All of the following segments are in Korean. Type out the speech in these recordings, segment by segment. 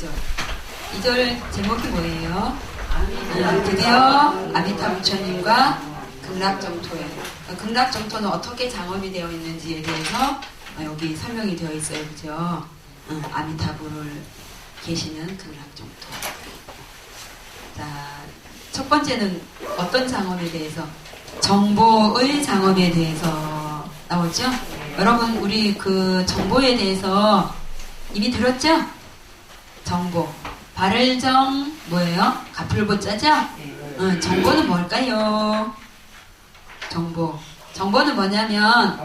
2절. 2절 제목이 뭐예요? 드디어 아미타 부처님과 극락정토에. 극락정토는 어떻게 장엄이 되어 있는지에 대해서 여기 설명이 되어 있어요. 그죠? 아미타부를 계시는 극락정토. 자, 첫 번째는 어떤 장엄에 대해서? 정보의 장엄에 대해서 나오죠? 여러분, 우리 그 정보에 대해서 이미 들었죠? 정보. 발을정 뭐예요? 가풀보자죠? 정보는 뭘까요? 정보. 정보는 뭐냐면,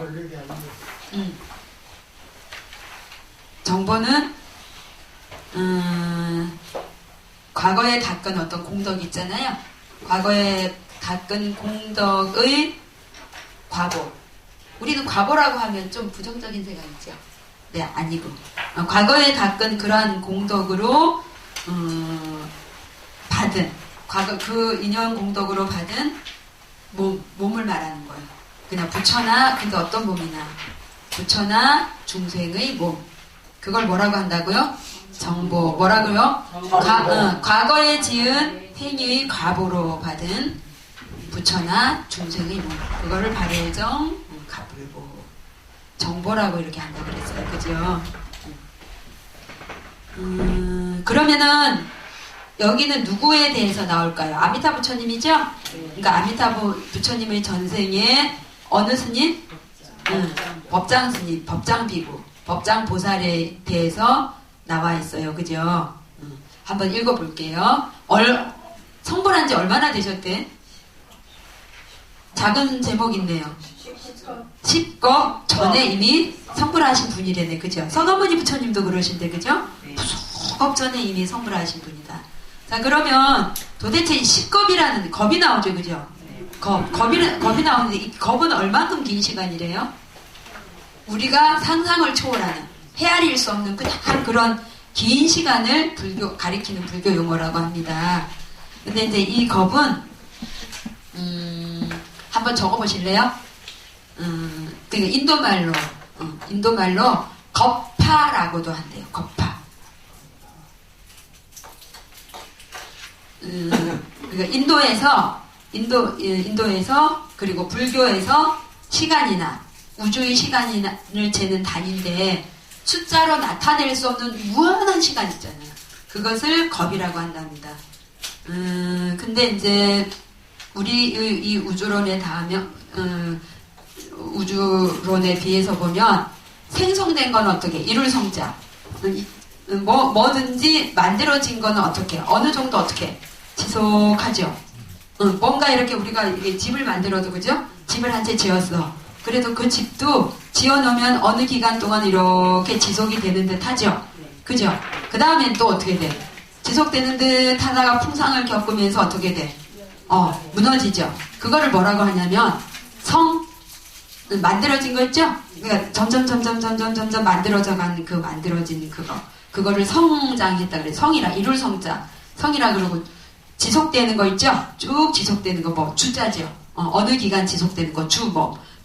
정보는, 과거에 닦은 어떤 공덕이 있잖아요. 과거에 닦은 공덕의 과보. 우리는 과보라고 하면 좀 부정적인 생각이죠. 네, 아니고. 과거에 닦은 그러한 공덕으로, 받은, 과거, 그 인연 공덕으로 받은 몸을 말하는 거예요. 그냥 부처나, 근데 어떤 몸이나, 부처나 중생의 몸. 그걸 뭐라고 한다고요? 정보. 뭐라고요? 과거에 지은 행위의 과보로 받은 부처나 중생의 몸. 그거를 발해정, 가불보. 정보라고 이렇게 한다고 그랬어요. 그죠? 그러면은, 여기는 누구에 대해서 나올까요? 아미타 부처님이죠? 그러니까 아미타 부처님의 전생에 어느 스님? 법장 스님, 법장 비구, 법장 보살에 대해서 나와 있어요. 그죠? 한번 읽어볼게요. 성불한 지 얼마나 되셨대? 작은 제목 있네요. 10거 전에 이미 성불하신 분이래네. 그죠? 선어머니 부처님도 그러신데, 그죠? 10겁 전에 이미 성불하신 분이다. 자, 그러면 도대체 이 10겁이라는 겁이 나오죠. 그죠? 겁이 나오는데 이 겁은 얼만큼 긴 시간이래요? 우리가 상상을 초월하는 헤아릴 수 없는 그런 긴 시간을 가리키는 불교 용어라고 합니다. 근데 이제 이 겁은 한번 적어보실래요? 인도말로 겁파라고도 한대요. 겁파. 그러니까 인도에서 그리고 불교에서 시간이나 우주의 시간을 재는 단위인데 숫자로 나타낼 수 없는 무한한 시간 있잖아요. 그것을 겁이라고 한답니다. 근데 이제 우리 이 우주론에 우주론에 비해서 보면 생성된 건 어떻게? 이룰 성자. 뭐든지 만들어진 거는 어떻게? 어느 정도 어떻게? 지속하죠. 뭔가 이렇게 우리가 이게 집을 만들어도 그죠? 집을 한 채 지었어. 그래도 그 집도 지어놓으면 어느 기간 동안 이렇게 지속이 되는 듯 하죠. 그죠? 그 다음엔 또 어떻게 돼? 지속되는 듯 하다가 풍상을 겪으면서 어떻게 돼? 무너지죠. 그거를 뭐라고 하냐면 만들어진 거 있죠? 그러니까 점점 만들어져간 그 만들어진 그거를 성장했다 그래. 성이라 이룰 성이라 그러고 지속되는 거 있죠? 쭉 지속되는 거 주자죠. 어느 기간 지속되는 거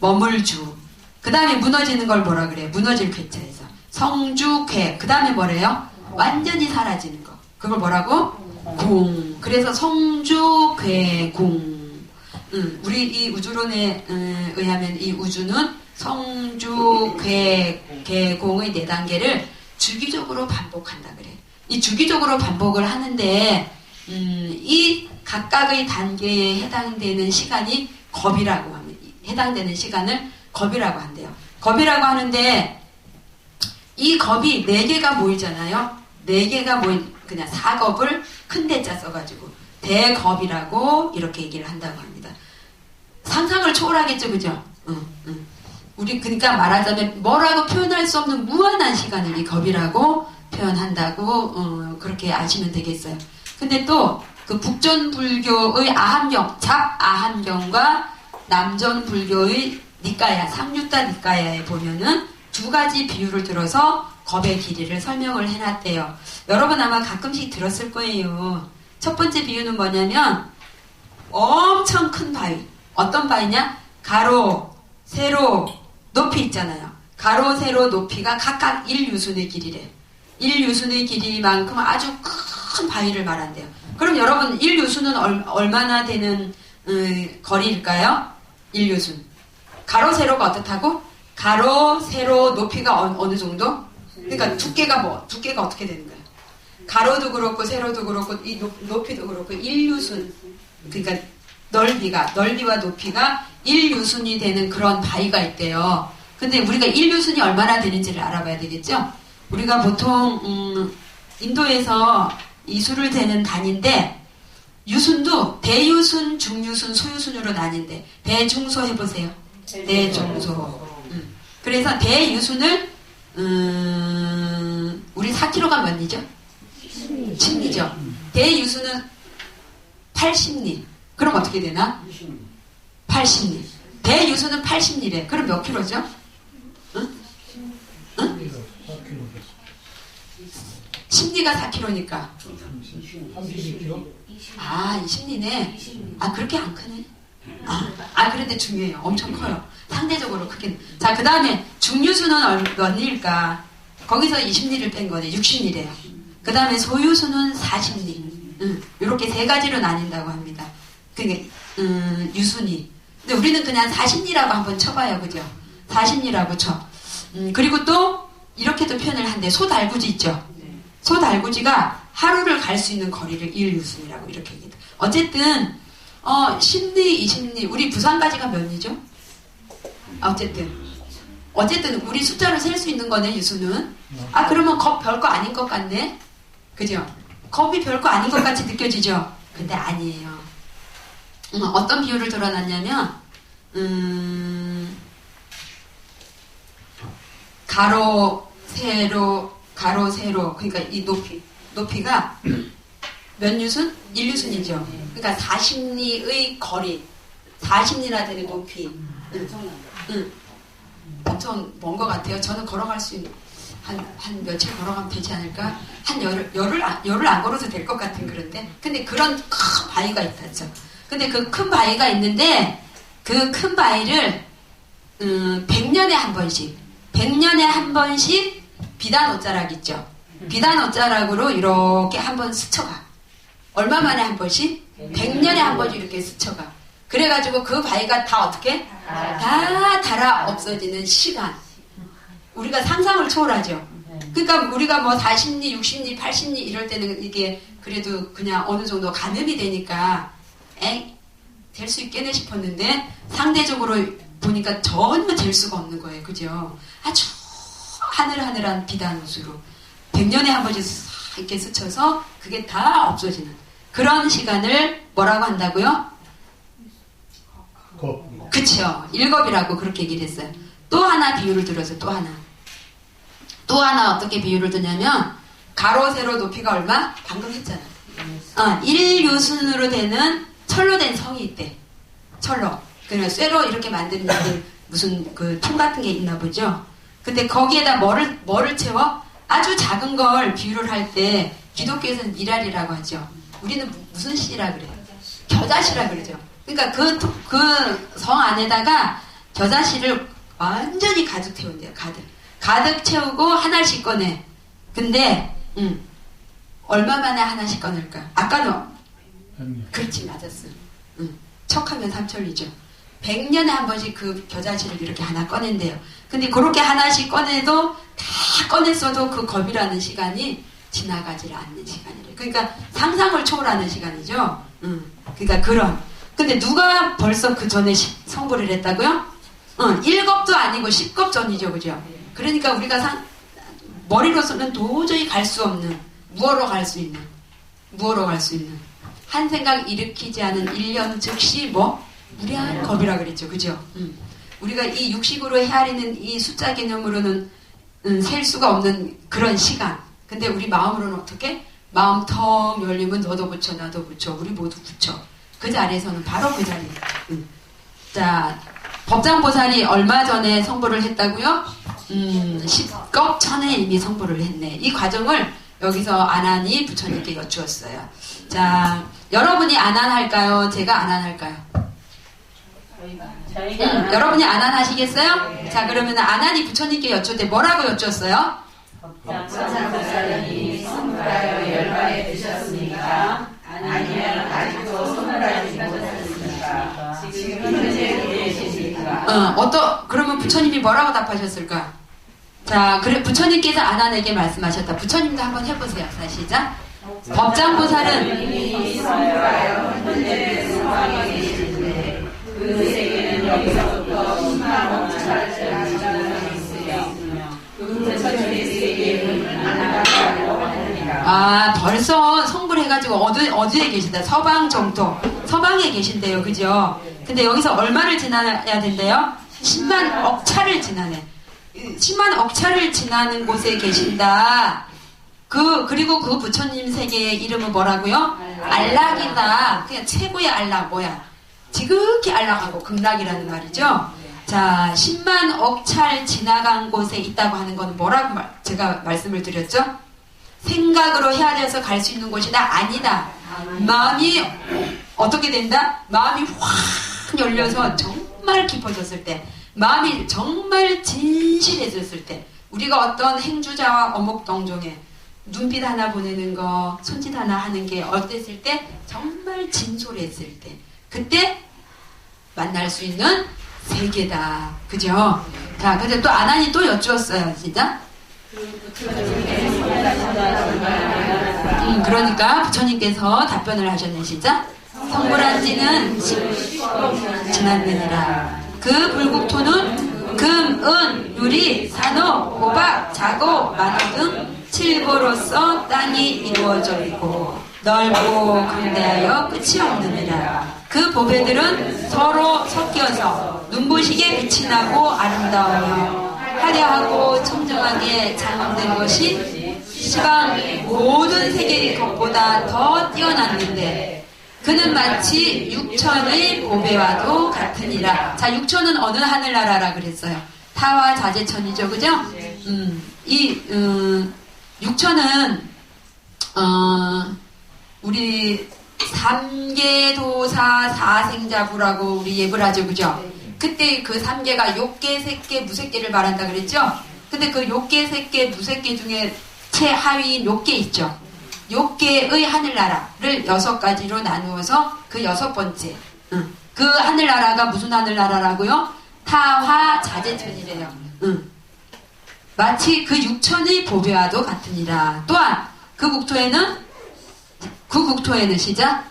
머물주. 그 다음에 무너지는 걸 뭐라 그래? 무너질 쾌차에서 성주쾌. 그 다음에 뭐래요? 완전히 사라지는 거. 그걸 뭐라고? 공. 그래서 성주쾌공. 우리 이 우주론에 의하면 이 우주는 성주쾌공의 4단계를 주기적으로 반복한다 그래. 이 주기적으로 반복을 하는데 이 각각의 단계에 해당되는 시간이 겁이라고 합니다. 해당되는 시간을 겁이라고 한대요. 겁이라고 하는데 이 겁이 4개가 모이잖아요. 4개가 모인 그냥 4겁을 큰 대자 써가지고 대겁이라고 이렇게 얘기를 한다고 합니다. 상상을 초월하겠죠, 그죠? 우리 그러니까 말하자면 뭐라고 표현할 수 없는 무한한 시간을 이 겁이라고 표현한다고 그렇게 아시면 되겠어요. 근데 또 그 북전 불교의 아함경, 잡아함경과 남전 불교의 니까야, 상유타 니까야에 보면은 2가지 비유를 들어서 겁의 길이를 설명을 해놨대요. 여러분 아마 가끔씩 들었을 거예요. 첫 번째 비유는 뭐냐면 엄청 큰 바위. 어떤 바위냐? 가로, 세로, 높이 있잖아요. 가로, 세로, 높이가 각각 1유순의 길이래. 1유순의 길이만큼 아주 큰 바위를 말한대요. 그럼 여러분 1유순은 얼마나 되는 거리일까요? 1유순. 가로 세로가 어떻다고? 가로 세로 높이가 어느 정도? 그러니까 두께가 어떻게 되는 거예요? 가로도 그렇고 세로도 그렇고 이 높이도 그렇고 1유순. 그러니까 넓이와 높이가 1유순이 되는 그런 바위가 있대요. 근데 우리가 1유순이 얼마나 되는지를 알아봐야 되겠죠? 우리가 보통 인도에서 이 수를 재는 단위인데 유순도 대유순, 중유순, 소유순으로 나뉜대. 대중소 해보세요. 대중소. 그래서 대유순을 우리 4kg가 몇 리죠? 10리죠. 대유순은 80리. 그럼 어떻게 되나? 80리. 대유순은 80리래. 그럼 몇 킬로죠? 응? 10리가 4kg니까. 32kg? 아, 20리네. 아, 그렇게 안 크네. 그런데 중요해요. 엄청 커요. 상대적으로 크긴. 자, 그 다음에 중유수는 몇 리일까? 거기서 20리를 뺀 거네. 60리래요. 그 다음에 소유수는 40리. 이렇게 세 가지로 나뉜다고 합니다. 그게 유순이. 근데 우리는 그냥 40리라고 한번 쳐봐요. 그죠? 40리라고 쳐. 그리고 또 이렇게도 표현을 한대. 소달구지 있죠? 소달구지가 하루를 갈 수 있는 거리를 1유순이라고 이렇게 얘기해요. 어쨌든 10리, 20리. 우리 부산까지가 몇 리죠? 어쨌든 우리 숫자를 셀 수 있는 거네, 유수는. 그러면 겁 별거 아닌 것 같네? 그죠? 겁이 별거 아닌 것 같이 느껴지죠? 근데 아니에요. 어떤 비유를 들어놨냐면 가로, 세로, 그러니까 이 높이가 몇 유순? 1유순이죠. 그러니까 40리의 거리, 40리나 되는 높이. 엄청 먼 것 같아요. 저는 걸어갈 수 있는 한 며칠 걸어가면 되지 않을까? 한 열흘 안 걸어도 될 것 같은 그런데. 근데 그런 큰 바위가 있다죠. 근데 그 큰 바위가 있는데 그 큰 바위를 100년에 한 번씩 비단 옷자락 있죠. 비단 옷자락으로 이렇게 한 번 스쳐가. 얼마 만에 한 번씩? 100년에 한 번씩 이렇게 스쳐가. 그래가지고 그 바위가 다 어떻게? 다 달아 없어지는 시간. 우리가 상상을 초월하죠. 그러니까 우리가 뭐 40리, 60리, 80리 이럴 때는 이게 그래도 그냥 어느 정도 가늠이 되니까 될 수 있겠네 싶었는데 상대적으로 보니까 전혀 될 수가 없는 거예요. 그죠? 아주 하늘하늘한 비단옷으로 100년에 한 번씩 이렇게 스쳐서 그게 다 없어지는 그런 시간을 뭐라고 한다고요? 그쵸. 일겁이라고 그렇게 얘기를 했어요. 또 하나 비유를 들어서 또 하나 어떻게 비유를 드냐면 가로 세로 높이가 얼마? 방금 했잖아. 1유순으로 되는 철로 된 성이 있대. 철로. 그냥 쇠로 이렇게 만드는 게 무슨 그 통 같은 게 있나 보죠. 근데 거기에다 뭐를 채워? 아주 작은 걸 비유를 할 때 기독교에서는 미랄이라고 하죠. 우리는 무슨 씨라 그래요? 겨자씨라 그러죠. 그러니까 그 성 안에다가 겨자씨를 완전히 가득 채운대요. 가득 채우고 하나씩 꺼내. 근데 얼마 만에 하나씩 꺼낼까? 아까는 그렇지, 맞았어. 척하면 삼천리죠. 100년에 한 번씩 그 겨자씨를 이렇게 하나 꺼낸대요. 근데 그렇게 하나씩 꺼내도 다 꺼냈어도 그 겁이라는 시간이 지나가지 않는 시간이래. 그러니까 상상을 초월하는 시간이죠. 그러니까 그런. 근데 누가 벌써 그 전에 성불을 했다고요? 1겁도 아니고 10겁 전이죠. 그죠? 그러니까 우리가 머리로서는 도저히 갈 수 없는, 무어로 갈 수 있는 한 생각 일으키지 않은 1년 즉시 무리한 겁이라 그랬죠. 그죠? 우리가 이 육식으로 헤아리는 이 숫자 개념으로는 셀 수가 없는 그런 시간. 근데 우리 마음으로는 어떻게? 마음 턱 열리면 너도 붙여 나도 붙여 우리 모두 붙여. 그 자리에서는 바로 그 자리. 자, 법장보살이 얼마 전에 성불을 했다고요? 10겁 전에 이미 성불을 했네. 이 과정을 여기서 안한이 부처님께 여쭈었어요. 자, 여러분이 안한할까요? 제가 안한할까요? 여러분이 안한하시겠어요? 자, 그러면 안한이 부처님께 여쭈때 뭐라고 여쭈었어요? 법장보살이 선물하여 열반에 드셨습니까? 아니면 아직도 선물하지 못하셨습니까? 지금 현재 계십니까? 그러면 부처님이 뭐라고 답하셨을까? 자, 그래, 부처님께서 아난에게 말씀하셨다. 부처님도 한번 해보세요. 자, 시작. 법장보살은 선물하여 현재 성황에 계시는데 그 세계는 여기서부터 10만 5천을 지나고 있으며 그 부처님의 세계는 아나가라고 하느니라. 벌써 성불해가지고 어디에 계신다? 서방 정토. 서방에 계신대요. 그죠? 근데 여기서 얼마를 지나야 된대요? 10만 억차를 지나네. 10만 억차를 지나는 곳에 계신다. 그리고 그 부처님 세계의 이름은 뭐라고요? 안락이다. 그냥 최고의 안락 뭐야? 지극히 안락하고 극락이라는 말이죠. 자, 10만 억차를 지나간 곳에 있다고 하는 건 뭐라고 제가 말씀을 드렸죠? 생각으로 헤아려서 갈 수 있는 곳이다? 아니다. 마음이 어떻게 된다? 마음이 확 열려서 정말 깊어졌을 때, 마음이 정말 진실해졌을 때, 우리가 어떤 행주자와 어목동종에 눈빛 하나 보내는 거, 손짓 하나 하는 게 어땠을 때? 정말 진솔했을 때. 그때 만날 수 있는 세계다. 그죠? 자, 근데 또 아난이 또 여쭈었어요. 진짜? 그러니까 부처님께서 답변을 하셨네. 시작. 성불한 지는 10년 지났느니라. 그 불국토는 금, 은, 유리, 산호, 호박, 자고, 만호 등 7고로서 땅이 이루어져 있고 넓고 광대하여 끝이 없느니라. 그 보배들은 서로 섞여서 눈부시게 빛이 나고 아름다우며 화려하고 청정하게 장엄된 것이 시방 모든 세계의 것보다 더 뛰어났는데 그는 마치 육천의 보배와도 같으니라. 자, 육천은 어느 하늘나라라 그랬어요? 타와 자제천이죠, 그죠? 육천은 우리 삼계도사 사생자부라고 우리 예불 하죠, 그죠? 그때 그 삼계가 욕계, 색계, 무색계를 말한다 그랬죠? 근데 그 욕계, 색계, 무색계 중에 최하위인 욕계 있죠? 욕계의 하늘나라를 6가지로 나누어서 그 6번째. 그 하늘나라가 무슨 하늘나라라고요? 타화 자제천이래요. 마치 그 육천의 보배와도 같으니라. 또한 그 국토에는 시작.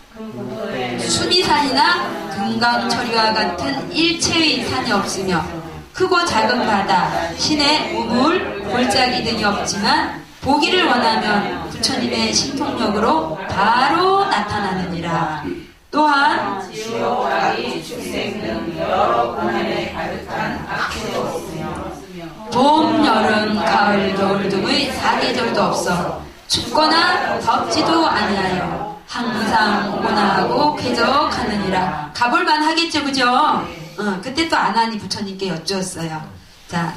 수미산이나 금강철이와 같은 일체의 산이 없으며 크고 작은 바다, 시내, 우물, 골짜기 등이 없지만 보기를 원하면 부처님의 신통력으로 바로 나타나느니라. 또한 지옥과의 축생 등 여러 고난에 가득한 악취도 없으며 봄, 여름, 가을, 겨울 등의 4계절도 없어 춥거나 덥지도 아니하여 항상 온화하고 쾌적하느니라. 가볼만 하겠죠, 그죠? 그때 또 아난이 부처님께 여쭈었어요. 자,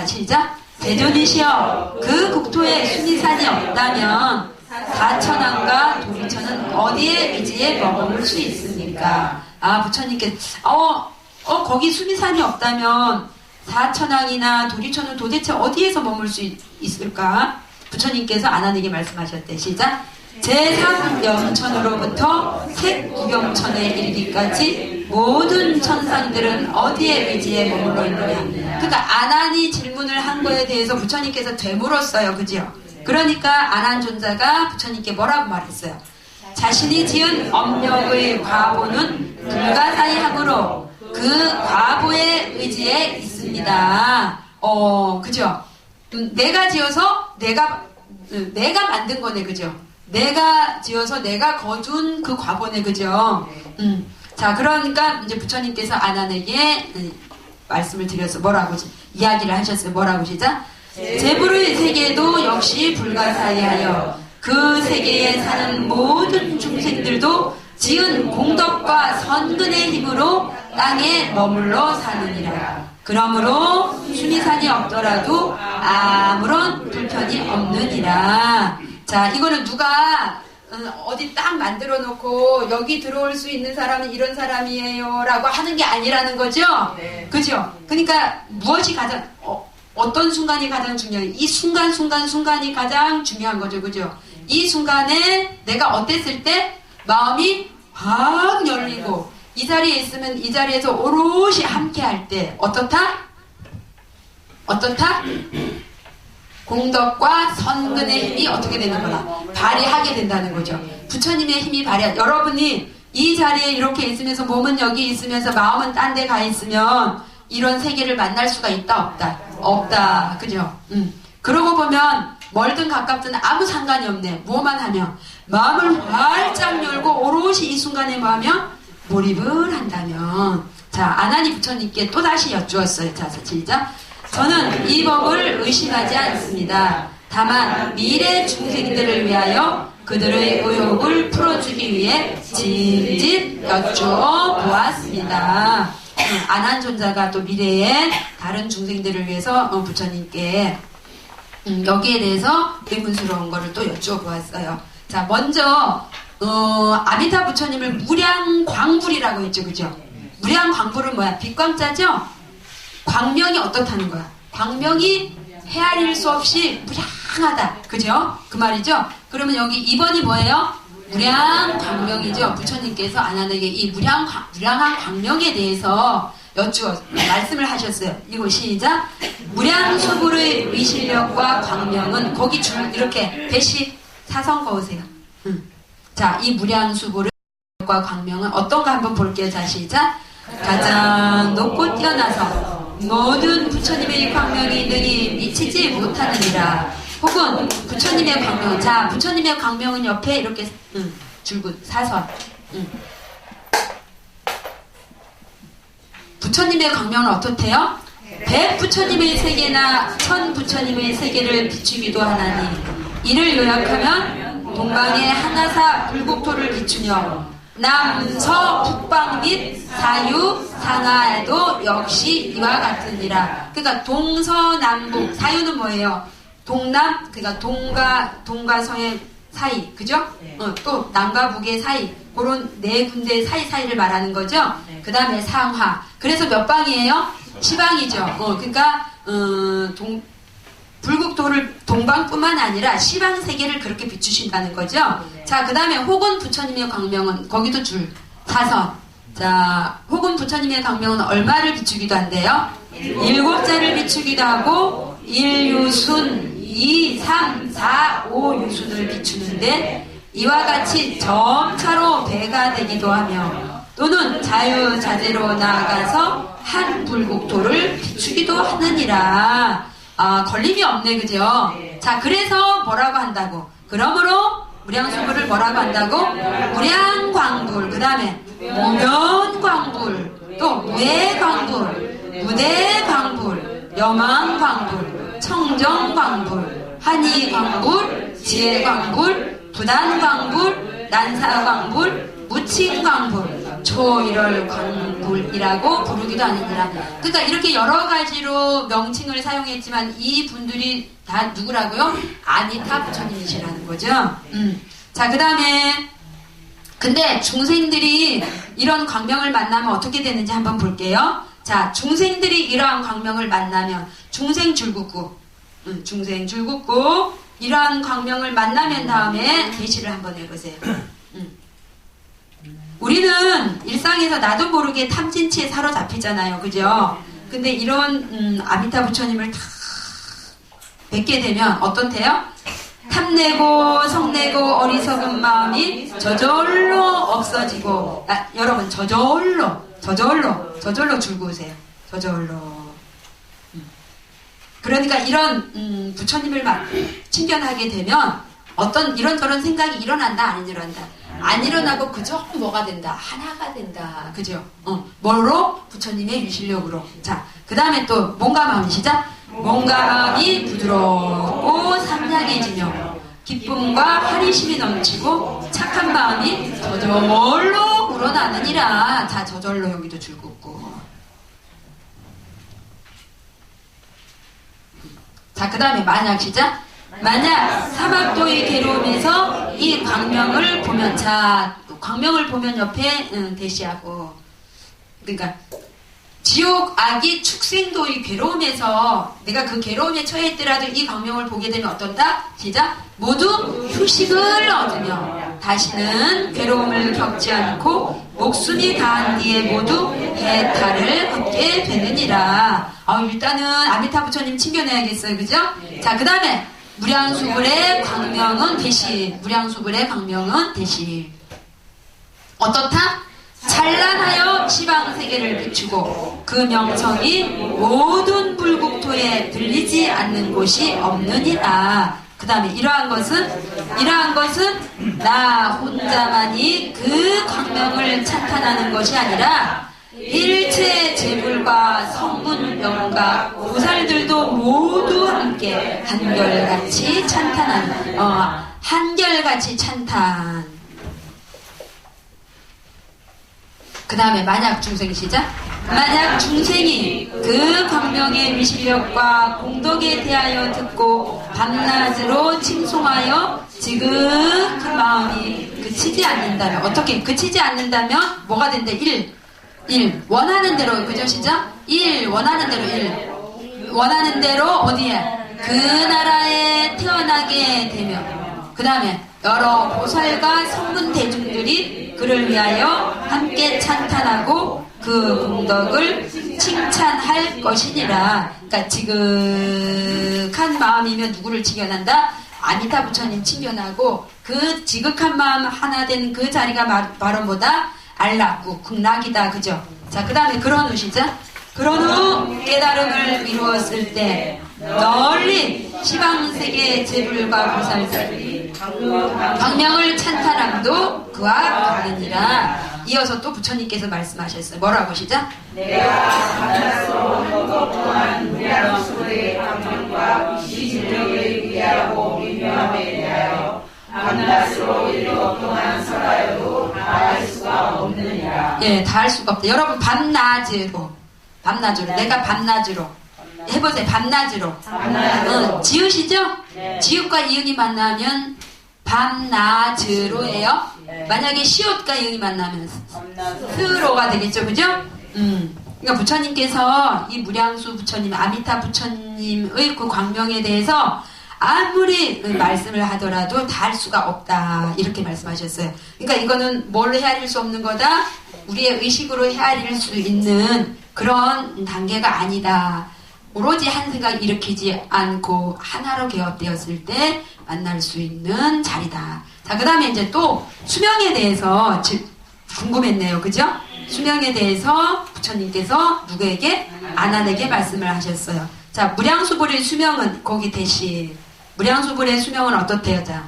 시작. 대존이시여, 그 국토에 순이산이 없다면 사천왕과 도리천은 어디에 위지에 머물 수 있습니까? 부처님께 거기 수미산이 없다면 사천왕이나 도리천은 도대체 어디에서 머물 수 있을까? 부처님께서 아난에게 말씀하셨대. 시작. 제3영천으로부터 색구경천에 이르기까지 모든 천상들은 어디에 위지에 머물러 있느냐. 그러니까 아난이 질문을 한 거에 대해서 부처님께서 되물었어요. 그죠? 그러니까 아난존자가 부처님께 뭐라고 말했어요? 자신이 지은 업력의 과보는 불가사의하므로 그 과보의 의지에 있습니다. 그죠? 내가 지어서 내가 만든 거네, 그죠? 내가 지어서 내가 거둔 그 과보네, 그죠? 자, 그러니까 이제 부처님께서 아난에게 말씀을 드려서 뭐라고 이야기를 하셨어요. 뭐라고 시작? 제불의 세계도 역시 불가사의하여 그 세계에 사는 모든 중생들도 지은 공덕과 선근의 힘으로 땅에 머물러 사느니라. 그러므로 수미산이 없더라도 아무런 불편이 없느니라. 자, 이거는 누가 어디 딱 만들어 놓고 여기 들어올 수 있는 사람은 이런 사람이에요 라고 하는 게 아니라는 거죠? 네. 그죠? 그러니까 무엇이 가장 어떤 순간이 가장 중요해요? 이 순간이 가장 중요한 거죠. 그죠? 이 순간에 내가 어땠을 때 마음이 확 열리고 이 자리에 있으면 이 자리에서 오롯이 함께 할 때 어떻다? 공덕과 선근의 힘이 어떻게 되는 거라? 발휘하게 된다는 거죠. 부처님의 힘이 여러분이 이 자리에 이렇게 있으면서 몸은 여기 있으면서 마음은 딴 데 가 있으면 이런 세계를 만날 수가 있다 없다? 없다. 그죠? 그러고 보면 멀든 가깝든 아무 상관이 없네. 뭐만 하면 마음을 활짝 열고 오롯이 이 순간에 뭐하면 몰입을 한다면 자 아나니 부처님께 또다시 여쭈었어요. 자 시작. 저는 이 법을 의심하지 않습니다. 다만 미래 중생들을 위하여 그들의 의혹을 풀어주기 위해 진짓 여쭈어 보았습니다. 아난존자가 또 미래에 다른 중생들을 위해서 부처님께 여기에 대해서 의문스러운 거를 또 여쭈어 보았어요. 자 먼저 아미타 부처님을 무량광불이라고 했죠. 그죠? 무량광불은 뭐야? 빛광자죠? 광명이 어떻다는 거야? 광명이 헤아릴 수 없이 무량하다. 그죠? 그 말이죠? 그러면 여기 2번이 뭐예요? 무량광명이죠. 부처님께서 아난에게 이 무량한 광명에 대해서 말씀을 하셨어요. 이거 시작. 무량수불의 위실력과 광명은 거기 이렇게 대시 사성 거으세요. 자, 이 무량수불의 위실력과 광명은 어떤가 한번 볼게요. 자, 시작. 가장 높고 뛰어나서 모든 부처님의 광명이 능히 미치지 못하느니라. 혹은 부처님의 광명. 자, 부처님의 광명은 옆에 이렇게 줄곧 사선. 부처님의 광명은 어떻대요? 100부처님의 세계나 1000부처님의 세계를 비추기도 하나니 이를 요약하면 동방의 하나사 불국토를 비추며 남서 북방 및 사유 상하에도 역시 이와 같으니라. 그러니까 동서남북 사유는 뭐예요? 동남 그러니까 동과 서의 사이 그죠? 또 남과 북의 사이 그런 네 군데 사이를 말하는 거죠. 그 다음에 상하. 그래서 몇 방이에요? 시방이죠. 그러니까 불국토를 동방뿐만 아니라 시방 세계를 그렇게 비추신다는 거죠. 자, 그 다음에 혹은 부처님의 광명은 거기도 줄 사선. 자, 혹은 부처님의 광명은 얼마를 비추기도 한대요? 7자를 비추기도 하고 1유순, 2, 3, 4, 5유순을 비추는데 이와 같이 점차로 배가 되기도 하며 또는 자유자재로 나아가서 한 불국토를 비추기도 하느니라. 아, 걸림이 없네, 그죠? 자, 그래서 뭐라고 한다고? 그러므로 무량수불을 뭐라고 한다고? 무량광불, 그 다음에 무면광불, 또 무해광불, 무대광불, 여망광불, 청정광불, 한이광불, 지혜광불, 부단광불, 난사광불, 무칭광불, 초일월광불이라고 부르기도 하느니라. 그러니까 이렇게 여러 가지로 명칭을 사용했지만 이 분들이 다 누구라고요? 아미타 부처님이시라는 거죠. 자, 그 다음에 근데 중생들이 이런 광명을 만나면 어떻게 되는지 한번 볼게요. 자, 중생들이 이러한 광명을 만나면 중생줄국구 이러한 광명을 만나면 다음에 대시를 한번 해보세요. 우리는 일상에서 나도 모르게 탐진치에 사로잡히잖아요. 그죠? 근데 이런 아미타 부처님을 다 뵙게 되면 어떻대요? 탐내고 성내고 어리석은 마음이 저절로 없어지고 여러분 저절로 줄고 오세요. 저절로. 그러니까 이런 부처님을 친견하게 되면 어떤 이런저런 생각이 일어난다 안 일어난다. 안 일어나고 그저 뭐가 된다? 하나가 된다. 그죠? 뭐로? 부처님의 유실력으로. 자, 그 다음에 또 몸과 마음 시작. 몸과 마음이 부드럽고 상냥해지며 기쁨과 화리심이 넘치고 착한 마음이 저절로 우러나느니라. 자, 저절로 여기도 줄긋고. 자, 그 다음에 만약 시작. 만약 사막도의 괴로움에서 이 광명을 보면, 자, 광명을 보면 옆에 대시하고, 그러니까 지옥 악이 축생도 이 괴로움에서 내가 그 괴로움에 처했더라도 이 광명을 보게 되면 어떤다? 시작! 모두 휴식을 얻으며 다시는 괴로움을 겪지 않고 목숨이 다한 뒤에 모두 해탈을 얻게 되느니라. 일단은 아미타 부처님 챙겨내야겠어요. 그죠? 자, 그 다음에 무량수불의 광명은 대시. 무량수불의 광명은 대시. 어떻다? 찬란하여 시방세계를 비추고 그 명성이 모든 불국토에 들리지 않는 곳이 없느니라. 그 다음에 이러한 것은 나 혼자만이 그 광명을 찬탄하는 것이 아니라 일체 재불과 성문 영각 보살들도 모두 함께 한결같이 찬탄하는 한결같이 찬탄. 그 다음에 만약 중생 시작. 만약 중생이 그 광명의 위실력과 공덕에 대하여 듣고 밤낮으로 칭송하여 지극한 마음이 그치지 않는다면, 어떻게 그치지 않는다면 뭐가 된다? 1 원하는 대로, 그죠 시작? 1 원하는 대로 1 원하는 대로 어디에? 그 나라에 태어나게 되며, 그 다음에 여러 보살과 성문 대중들이 그를 위하여 함께 찬탄하고 그 공덕을 칭찬할 것이니라. 그러니까 지극한 마음이면 누구를 칭찬한다? 아미타 부처님 칭찬하고 그 지극한 마음 하나 된 그 자리가 바로 뭐다? 안락구, 극락이다. 그죠? 자, 그 다음에 그런 후 시작. 그런 후 깨달음을 이루었을 때 널리 시방세계 재불과 보살들이 광명을 찬탄함도 그와 같으니라. 이어서 또 부처님께서 말씀하셨어요. 뭐라고 시작? 내가 밤낮으로 한것 동안 무량수의 광명과 위실력을 위하고 미묘함에 대하여 밤낮으로 1것 동안 살아도 다할 수가 없느니라. 예, 다할 수가 없다. 여러분 밤낮으로 내가 밤낮으로 해보세요. 밤낮으로. 지읒이죠? 네. 지읒과 이응이 만나면 밤낮으로예요. 네. 만약에 시옷과 이응이 만나면 스로가 되겠죠, 그죠? 그러니까 부처님께서 이 무량수 부처님, 아미타 부처님의 그 광명에 대해서 아무리 말씀을 하더라도 다 할 수가 없다, 이렇게 말씀하셨어요. 그러니까 이거는 뭘 헤아릴 수 없는 거다? 우리의 의식으로 헤아릴 수 있는 그런 단계가 아니다. 오로지 한 생각 일으키지 않고 하나로 개업되었을 때 만날 수 있는 자리다. 자, 그 다음에 이제 또 수명에 대해서 궁금했네요. 그죠? 수명에 대해서 부처님께서 누구에게? 아난에게 말씀을 하셨어요. 자, 무량수불의 수명은 거기 대시. 무량수불의 수명은 어떻대요? 자,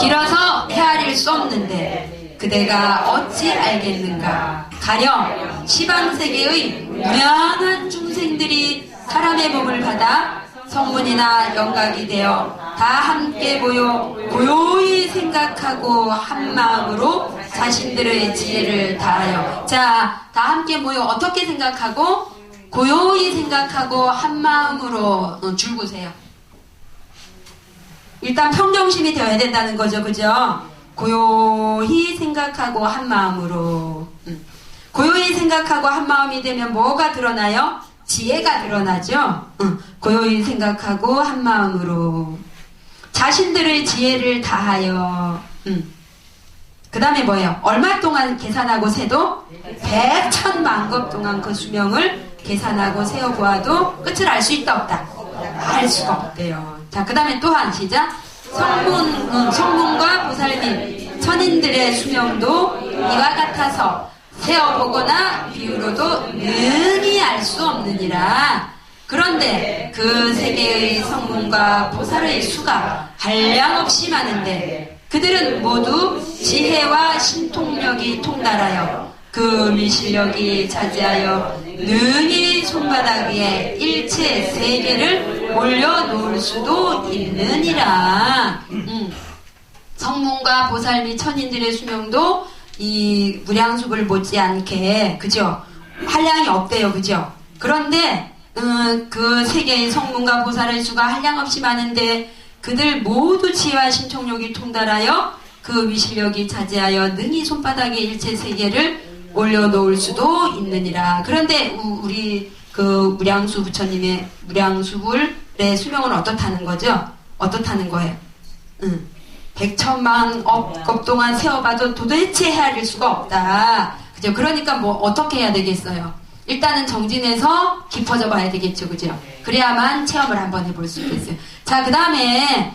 길어서 헤아릴 수 없는데 그대가 어찌 알겠는가? 가령 시방세계의 무량한 중생들이 사람의 몸을 받아 성문이나 영각이 되어 다 함께 모여 고요히 생각하고 한 마음으로 자신들의 지혜를 다하여. 자, 다 함께 모여 어떻게 생각하고? 고요히 생각하고 한 마음으로. 줄구세요. 일단 평정심이 되어야 된다는 거죠. 그죠? 고요히 생각하고 한 마음으로. 고요히 생각하고 한 마음이 되면 뭐가 드러나요? 지혜가 드러나죠. 고요히 생각하고 한 마음으로 자신들의 지혜를 다하여. 그 다음에 뭐예요? 얼마 동안 계산하고 세도? 100,000만급 동안 그 수명을 계산하고 세어보아도 끝을 알 수 있다 없다? 알 수가 없대요. 자, 그 다음에 또한 시작. 성문과 보살 및 천인들의 수명도 이와 같아서 세어보거나 비유로도 능히 알 수 없느니라. 그런데 그 세계의 성문과 보살의 수가 한량없이 많은데 그들은 모두 지혜와 신통력이 통달하여 그 미실력이 자제하여 능히 손바닥 위에 일체 세계를 올려놓을 수도 있느니라. 성문과 보살 및 천인들의 수명도 이 무량수불 못지않게, 그죠? 한량이 없대요, 그죠? 그런데 그 세계의 성문과 보살의 수가 한량없이 많은데 그들 모두 지혜와 신통력이 통달하여 그 위실력이 자제하여 능히 손바닥의 일체 세계를 올려놓을 수도 있느니라. 그런데 우리 그 무량수 부처님의 무량수불의 수명은 어떻다는 거죠? 어떻다는 거예요? 100천만 억 동안 세워봐도 도대체 헤아릴 수가 없다. 그죠? 그러니까 뭐 어떻게 해야 되겠어요? 일단은 정진해서 깊어져 봐야 되겠죠. 그죠? 그래야만 체험을 한번 해볼 수 있겠어요. 자, 그 다음에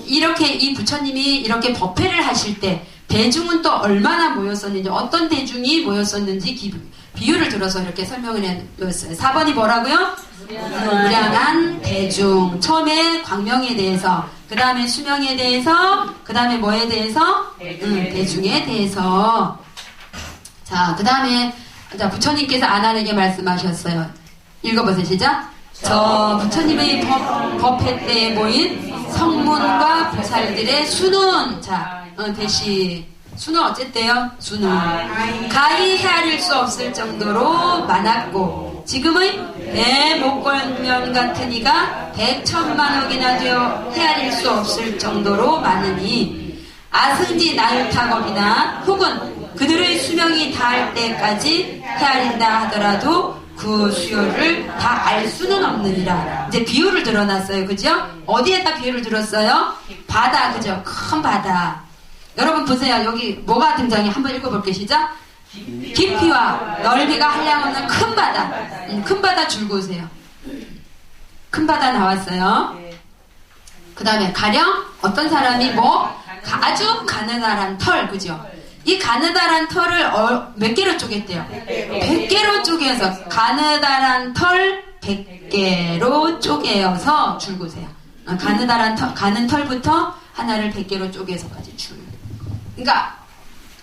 이렇게 이 부처님이 이렇게 법회를 하실 때 대중은 또 얼마나 모였었는지, 어떤 대중이 모였었는지 비유를 들어서 이렇게 설명을 해드렸어요. 4번이 뭐라고요? 무량한 대중. 처음에 광명에 대해서, 그 다음에 수명에 대해서, 그 다음에 뭐에 대해서? 대중에 대해서. 자, 그 다음에 부처님께서 아난에게 말씀하셨어요. 읽어보세요. 시작. 저 부처님의 법회 때에 모인 성문과 보살들의 수는, 자, 대시 수는 어쨌대요? 수는 가히 헤아릴 수 없을 정도로 많았고, 지금의 대목걸면 같은 이가 100천만억이나 되어 헤아릴 수 없을 정도로 많으니, 아승지 나유타겁이나 혹은 그들의 수명이 닿을 때까지 헤아린다 하더라도 그 수요를 다 알 수는 없느니라. 이제 비유를 들어놨어요. 그죠? 어디에다 비유를 들었어요? 바다. 그죠? 큰 바다. 여러분 보세요. 여기 뭐가 등장해? 한번 읽어볼게요. 시작. 깊이와 넓이가 한량없는 큰 바다. 큰 바다 줄고 오세요. 큰 바다 나왔어요. 그 다음에 가령 어떤 사람이 아주 가느다란 털. 그죠? 이 가느다란 털을 몇 개로 쪼갰대요? 100개로 쪼개서, 가느다란 털 100개로 쪼개어서 줄고 오세요. 가는 털부터 하나를 100개로 쪼개서까지 줄. 그러니까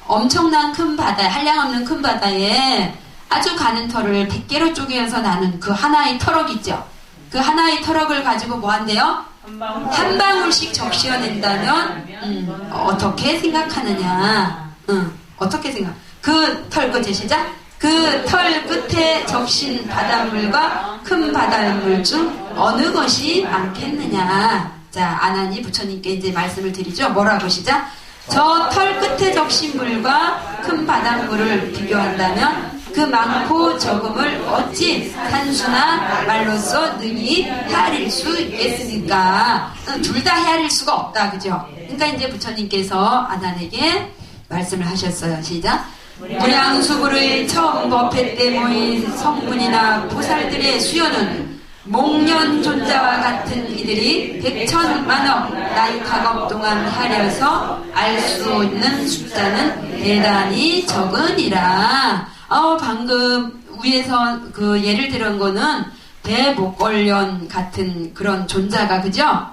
엄청난 큰 바다에, 한량없는 큰 바다에 아주 가는 털을 100개로 쪼개어서 나는 그 하나의 터럭 있죠? 그 하나의 터럭을 가지고 뭐 한대요? 한 방울씩 적셔낸다면 어떻게 생각하느냐? 어떻게 생각? 그 털 끝에 시작. 그 털 끝에 적신 바닷물과 큰 바닷물 중 어느 것이 많겠느냐? 자, 아나니 부처님께 이제 말씀을 드리죠. 뭐라고 시작? 저 털 끝에 적신 물과 큰 바닷물을 비교한다면 그 많고 적음을 어찌 산수나 말로써 능히 헤아릴 수 있겠습니까? 둘 다 헤아릴 수가 없다. 그죠? 그러니까 이제 부처님께서 아난에게 말씀을 하셨어요. 시작. 무량수불의 처음 법회 때 모인 성문이나 보살들의 수요는 목련존자와 같은 이들이 100천만억 나이카겁 동안 하려서 알 수 있는 숫자는 대단히 적으니라. 방금 위에서 그 예를 들은 거는 대목걸련 같은 그런 존자가, 그죠?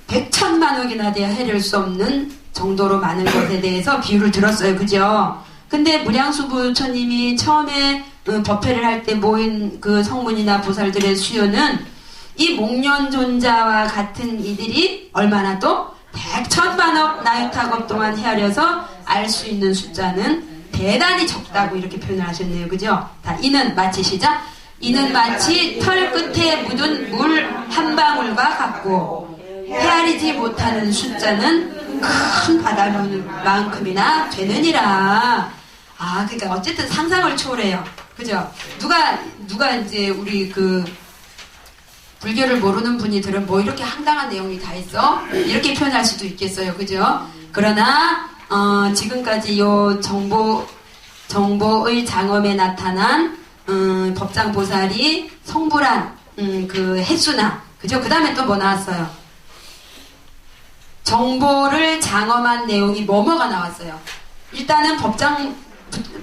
100천만억이나 돼야 헤아릴 수 없는 정도로 많은 것에 대해서 비유를 들었어요. 그죠? 근데 무량수 부처님이 처음에 법회를 할 때 모인 그 성문이나 보살들의 수요는 이 목련존자와 같은 이들이 얼마나 또 100천만억 나유타겁 동안 헤아려서 알 수 있는 숫자는 대단히 적다고 이렇게 표현을 하셨네요. 그죠? 다 이는 마치 시작. 이는 마치 털 끝에 묻은 물 한 방울과 같고 헤아리지 못하는 숫자는 큰 바닷물만큼이나 되느니라. 그러니까 어쨌든 상상을 초월해요. 그죠? 누가 이제 우리 그 불교를 모르는 분이들은 뭐 이렇게 황당한 내용이 다 있어? 이렇게 표현할 수도 있겠어요. 그죠? 그러나 지금까지 요 정보의 장엄에 나타난 법장보살이 성불한 그 횟수나, 그죠? 그 다음에 또 뭐 나왔어요? 정보를 장엄한 내용이 뭐가 나왔어요? 일단은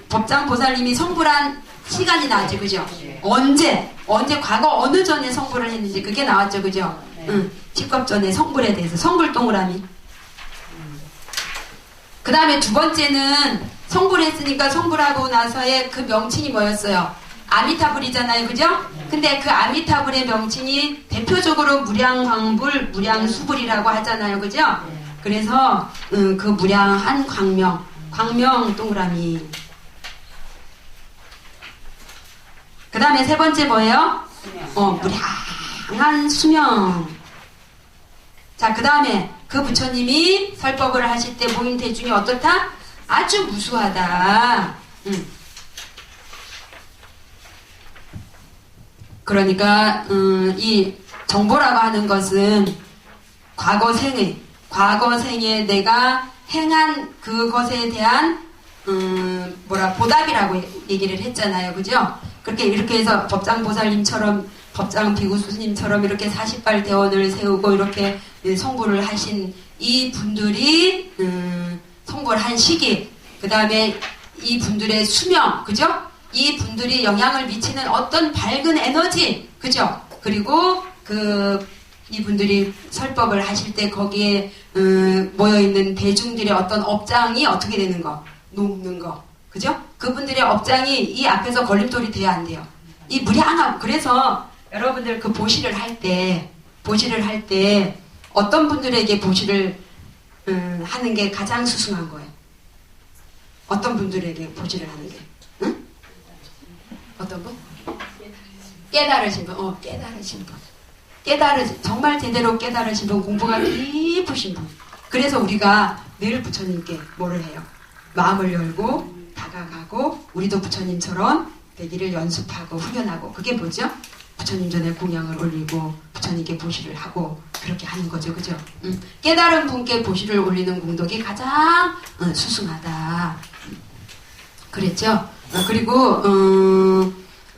법장보살님이 성불한 시간이 나왔죠. 그죠? 언제 과거 어느 전에 성불을 했는지 그게 나왔죠. 그죠? 직겁전에 성불에 대해서, 성불 동그라미. 그 다음에 두 번째는 성불했으니까 성불하고 나서의 그 명칭이 뭐였어요? 아미타불이잖아요. 그죠? 근데 그 아미타불의 명칭이 대표적으로 무량광불, 무량수불이라고 하잖아요. 그죠? 그래서 그 무량한 광명 동그라미. 그 다음에 세 번째 뭐예요? 무량한 수명. 자, 그 다음에 그 부처님이 설법을 하실 때 모인 대중이 어떻다? 아주 무수하다. 그러니까 이 정보라고 하는 것은 과거생에 내가 행한 그것에 대한 보답이라고 얘기를 했잖아요. 그죠? 그렇게 이렇게 해서 법장보살님처럼 법장 비구스님처럼 이렇게 40발 대원을 세우고 이렇게 성불을 하신 이 분들이 성불을 한 시기, 그 다음에 이 분들의 수명, 그죠? 이 분들이 영향을 미치는 어떤 밝은 에너지, 그죠? 그리고 이분들이 설법을 하실 때 거기에 모여있는 대중들의 어떤 업장이 어떻게 되는 거, 녹는 거, 그죠? 그분들의 업장이 이 앞에서 걸림돌이 돼야 안 돼요. 이 무량함. 그래서 여러분들 그 보시를 할 때 어떤 분들에게 보시를 하는 게 가장 수승한 거예요? 어떤 분들에게 보시를 하는 게? 응? 어떤 분? 깨달으신 분. 깨달으신 분. 정말 제대로 깨달으신 분, 공부가 깊으신 분. 그래서 우리가 늘 부처님께 뭐를 해요? 마음을 열고 다가가고 우리도 부처님처럼 되기를 연습하고 훈련하고, 그게 뭐죠? 부처님 전에 공양을 올리고 부처님께 보시를 하고 그렇게 하는 거죠. 그죠? 깨달은 분께 보시를 올리는 공덕이 가장 수승하다. 그랬죠? 그리고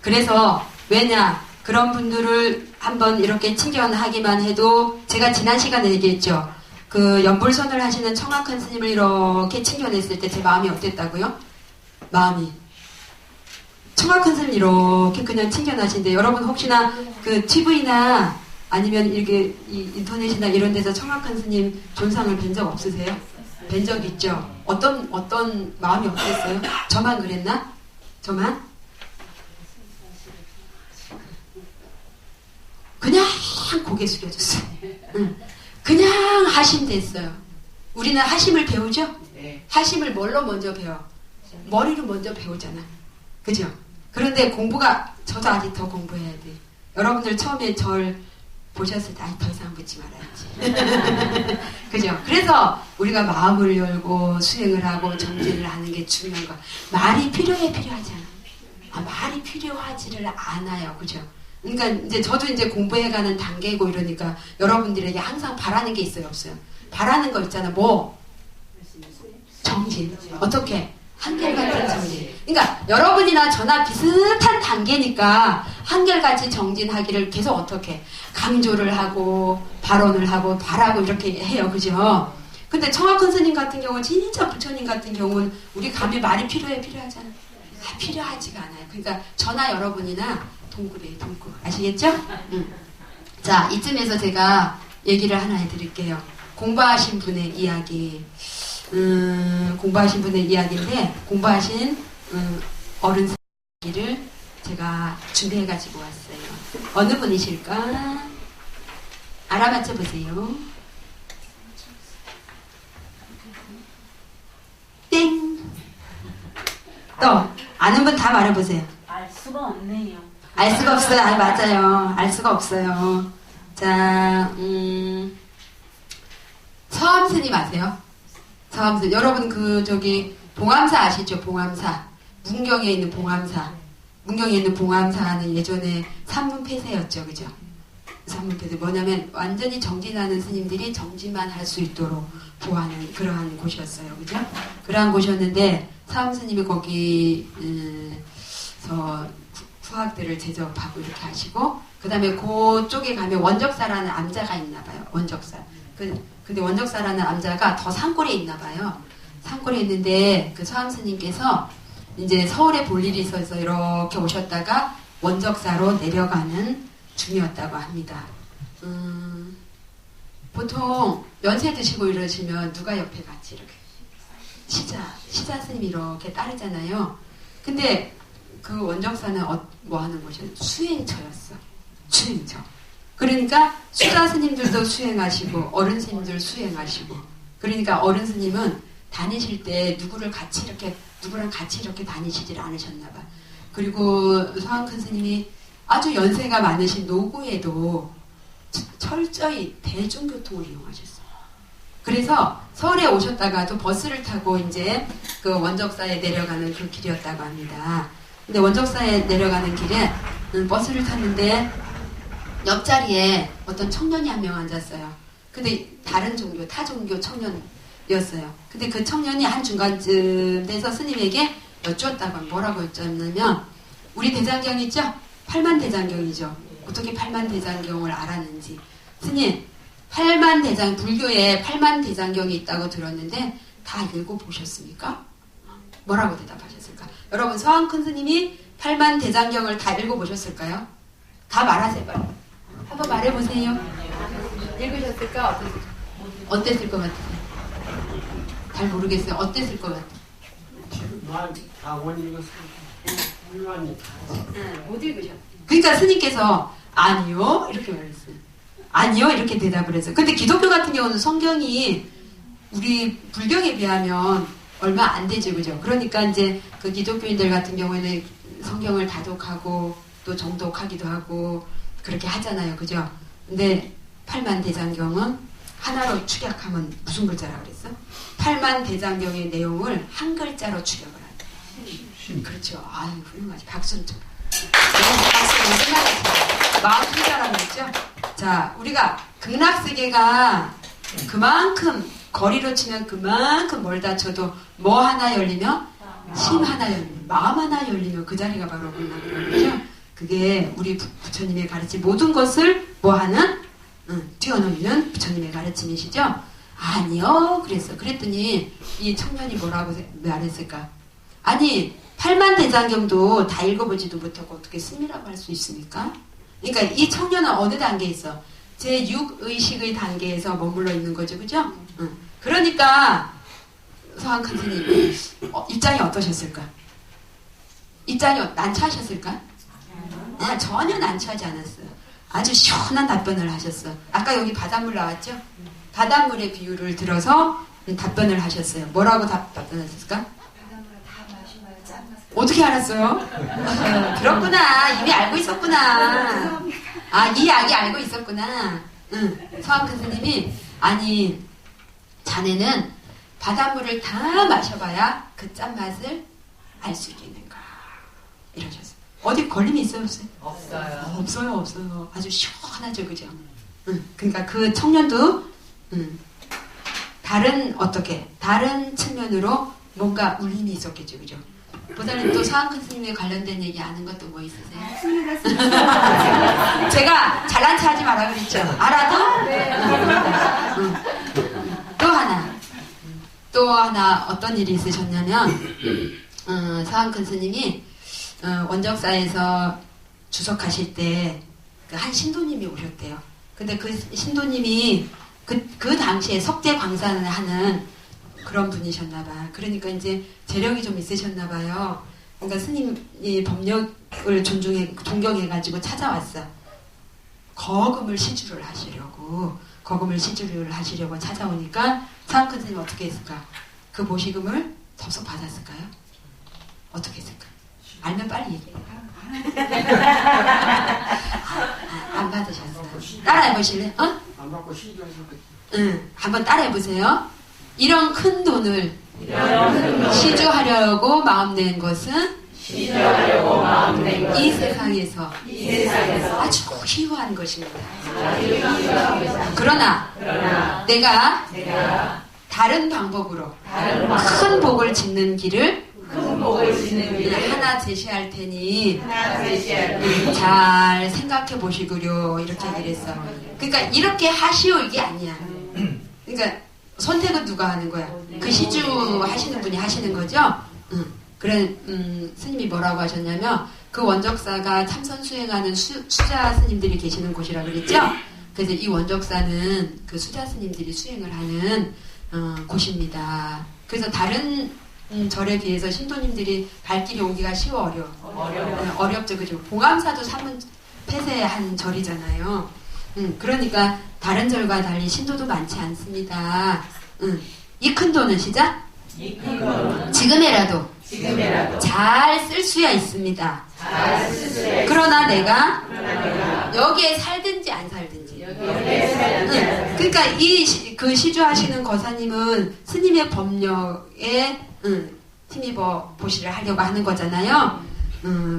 그래서 왜냐, 그런 분들을 한번 이렇게 친견하기만 해도, 제가 지난 시간에 얘기했죠. 그 연불선을 하시는 청학한 스님을 이렇게 친견했을 때 제 마음이 어땠다고요? 마음이 청학한 스님 이렇게 그냥 친견하신데, 여러분 혹시나 그 TV나 아니면 이렇게 인터넷이나 이런 데서 청학한 스님 존상을 뵌 적 없으세요? 뵌 적 있죠? 어떤 마음이 어땠어요? 저만 그랬나? 저만? 그냥 고개 숙여줬어요. 그냥 하심 됐어요. 우리는 하심을 배우죠? 네. 하심을 뭘로 먼저 배워? 머리로 먼저 배우잖아. 그죠? 그런데 공부가, 저도 아직 더 공부해야 돼. 여러분들 처음에 절 보셨을 때, 더 이상 묻지 말아야지. 그죠? 그래서 우리가 마음을 열고 수행을 하고 정진을 하는 게 중요한 거야. 말이 필요하지 않아. 말이 필요하지를 않아요. 그죠? 그러니까 이제 저도 이제 공부해가는 단계고 이러니까 여러분들에게 항상 바라는 게 있어요, 없어요? 바라는 거 있잖아. 뭐? 정진. 어떻게? 한결같은 정진. 그러니까 여러분이나 저나 비슷한 단계니까 한결같이 정진하기를 계속 어떻게? 강조를 하고 발언을 하고 바라고 이렇게 해요. 그죠? 근데 청학큰 스님 같은 경우는, 진짜 부처님 같은 경우는 우리 감히 말이 필요하잖아. 필요하지가 않아요. 그러니까 저나 여러분이나 동급이에요, 동급. 아시겠죠? 자, 이쯤에서 제가 얘기를 하나 해드릴게요. 공부하신 분의 이야기. 공부하신 분의 이야기인데, 공부하신 어른 이야기를 제가 준비해가지고 왔어요. 어느 분이실까? 알아맞혀 보세요. 땡! 또 아는 분 다 말해보세요. 알 수가 없네요. 알 수가 없어요. 맞아요. 알 수가 없어요. 자, 서암스님 아세요? 서암스. 여러분 봉암사 아시죠? 봉암사. 문경에 있는 봉암사. 문경에 있는 봉암사는 예전에 산문폐쇄였죠. 그죠? 산문폐쇄. 뭐냐면 완전히 정진하는 스님들이 정진만 할 수 있도록 보호하는 그러한 곳이었어요. 그죠? 그러한 곳이었는데 서암스님이 거기서 후학들을 제접하고 이렇게 하시고, 그 다음에 그쪽에 가면 원적사라는 암자가 있나봐요. 원적사. 근데 원적사라는 암자가 더 산골에 있나봐요. 산골에 있는데 그 서암스님께서 이제 서울에 볼 일이 있어서 이렇게 오셨다가 원적사로 내려가는 중이었다고 합니다. 보통 연세 드시고 이러시면 누가 옆에 같이 이렇게 시자 스님이 이렇게 따르잖아요. 근데 그 원적사는 뭐 하는 곳이었어요? 수행처였어. 수행처. 그러니까 수자 스님들도 수행하시고 어른 스님들 수행하시고, 그러니까 어른 스님은 다니실 때 누구랑 같이 이렇게 다니시질 않으셨나 봐. 그리고 서한큰 스님이 아주 연세가 많으신 노구에도 철저히 대중교통을 이용하셨어요. 그래서 서울에 오셨다가도 버스를 타고 이제 그 원적사에 내려가는 그 길이었다고 합니다. 근데 원적사에 내려가는 길에 버스를 탔는데 옆자리에 어떤 청년이 한 명 앉았어요. 근데 다른 종교, 타 종교 청년이었어요. 근데 그 청년이 한 중간쯤 돼서 스님에게 여쭈었다고 뭐라고 여쭈었냐면 우리 대장경 있죠? 팔만대장경이죠. 어떻게 팔만대장경을 알았는지. 스님, 불교에 팔만대장경이 있다고 들었는데 다 읽어보셨습니까? 뭐라고 대답하셨을까? 여러분, 서한 큰 스님이 팔만대장경을 다 읽어보셨을까요? 다 말하세요, 빨리. 한번 말해보세요. 읽으셨을까? 어땠을 것 같으세요? 잘 모르겠어요. 어땠을 것 같아요? 다 못 읽었어. 못 읽으셨어요. 그러니까 스님께서 아니요 이렇게 말했어요. 아니요 이렇게 대답을 했어요. 근데 기독교 같은 경우는 성경이 우리 불경에 비하면 얼마 안 되죠, 그죠? 그러니까 이제 그 기독교인들 같은 경우에는 성경을 다독하고 또 정독하기도 하고 그렇게 하잖아요, 그죠? 근데 팔만대장경은 하나로 축약하면 무슨 글자라고 그랬어? 팔만대장경의 내용을 한 글자로 축약을 한다. 그렇죠. 아유, 훌륭하지. 박수는 좀. 박수는 생각하지. 마음 풍자라고 했죠? 자, 우리가 극락세계가 그만큼, 거리로 치면 그만큼 멀다 쳐도 뭐 하나 열리면? 심 하나 열리면, 마음 하나 열리면 그 자리가 바로 극락이라는 거죠? 그게 우리 부처님의 가르침, 모든 것을 뭐 하는? 뛰어넘는 부처님의 가르침이시죠? 아니요. 그랬더니 이 청년이 뭐라고 말했을까? 아니, 팔만대장경도 다 읽어보지도 못하고 어떻게 스님이라고 할 수 있습니까? 그러니까 이 청년은 어느 단계에 있어? 제6의식의 단계에서 머물러 있는 거죠, 그죠? 그러니까 서한 큰 스님 입장이 어떠셨을까? 입장이 난처하셨을까? 전혀 난처하지 않았어요. 아주 시원한 답변을 하셨어요. 아까 여기 바닷물 나왔죠? 바닷물의 비유를 들어서 답변을 하셨어요. 뭐라고 답변하셨을까? 어떻게 알았어요? 그렇구나. 이미 알고 있었구나. 아, 이 약이 알고 있었구나. 서한 큰 스님이 아니, 자네는 바닷물을 다 마셔봐야 그 짠맛을 알 수 있는가. 이러셨어요. 어디 걸림이 있어요, 없어요? 없어요. 아주 시원하죠, 그죠? 그러니까 그 청년도 다른 측면으로 뭔가 울림이 있었겠죠, 그죠? 보다는 또 서한 큰 스님에 관련된 얘기 아는 것도 뭐 있으세요? 제가 잘난 체 하지 마라 그랬죠? 알아도? 네. 또 하나 어떤 일이 있으셨냐면 서한 큰 스님이 원적사에서 주석하실 때 그 한 신도님이 오셨대요. 근데 그 신도님이 그 당시에 석재 광산을 하는 그런 분이셨나봐. 그러니까 이제 재력이 좀 있으셨나봐요. 그러니까 스님이 법력을 존경해가지고 찾아왔어. 거금을 시주를 하시려고 찾아오니까 서한 큰 스님이 어떻게 했을까? 그 보시금을 접속 받았을까요? 어떻게 했을까? 알면 빨리 얘기해. 안 받으셨어요. 따라해보실래요? 안 받고 시주하셨겠지. 한번 따라해보세요. 이런 큰 돈을 시주하려고 마음낸 것은 이 세상에서 아주 희화한 것입니다. 그러나 내가 다른 방법으로 큰 복을 짓는 길을 하나 제시할 테니 잘 생각해 보시구려 이렇게 얘기를 했어. 그러니까 이렇게 하시오 이게 아니야. 그러니까 선택은 누가 하는 거야? 그 시주 하시는 분이 하시는 거죠? 그래, 스님이 뭐라고 하셨냐면 그 원적사가 참선 수행하는 수자 스님들이 계시는 곳이라 그랬죠? 그래서 이 원적사는 그 수자 스님들이 수행을 하는 곳입니다. 그래서 다른 절에 비해서 신도님들이 발길이 오기가 쉬워 어렵죠, 그죠? 봉암사도 폐쇄한 절이잖아요. 그러니까 다른 절과 달리 신도도 많지 않습니다. 이 큰 돈은 시작? 지금이라도 잘 쓸 수야 있습니다. 그러나 내가 여기에 살든지 안 살든지 그러니까 그 시주하시는 거사님은 스님의 법력에 힘입어 보시를 하려고 하는 거잖아요.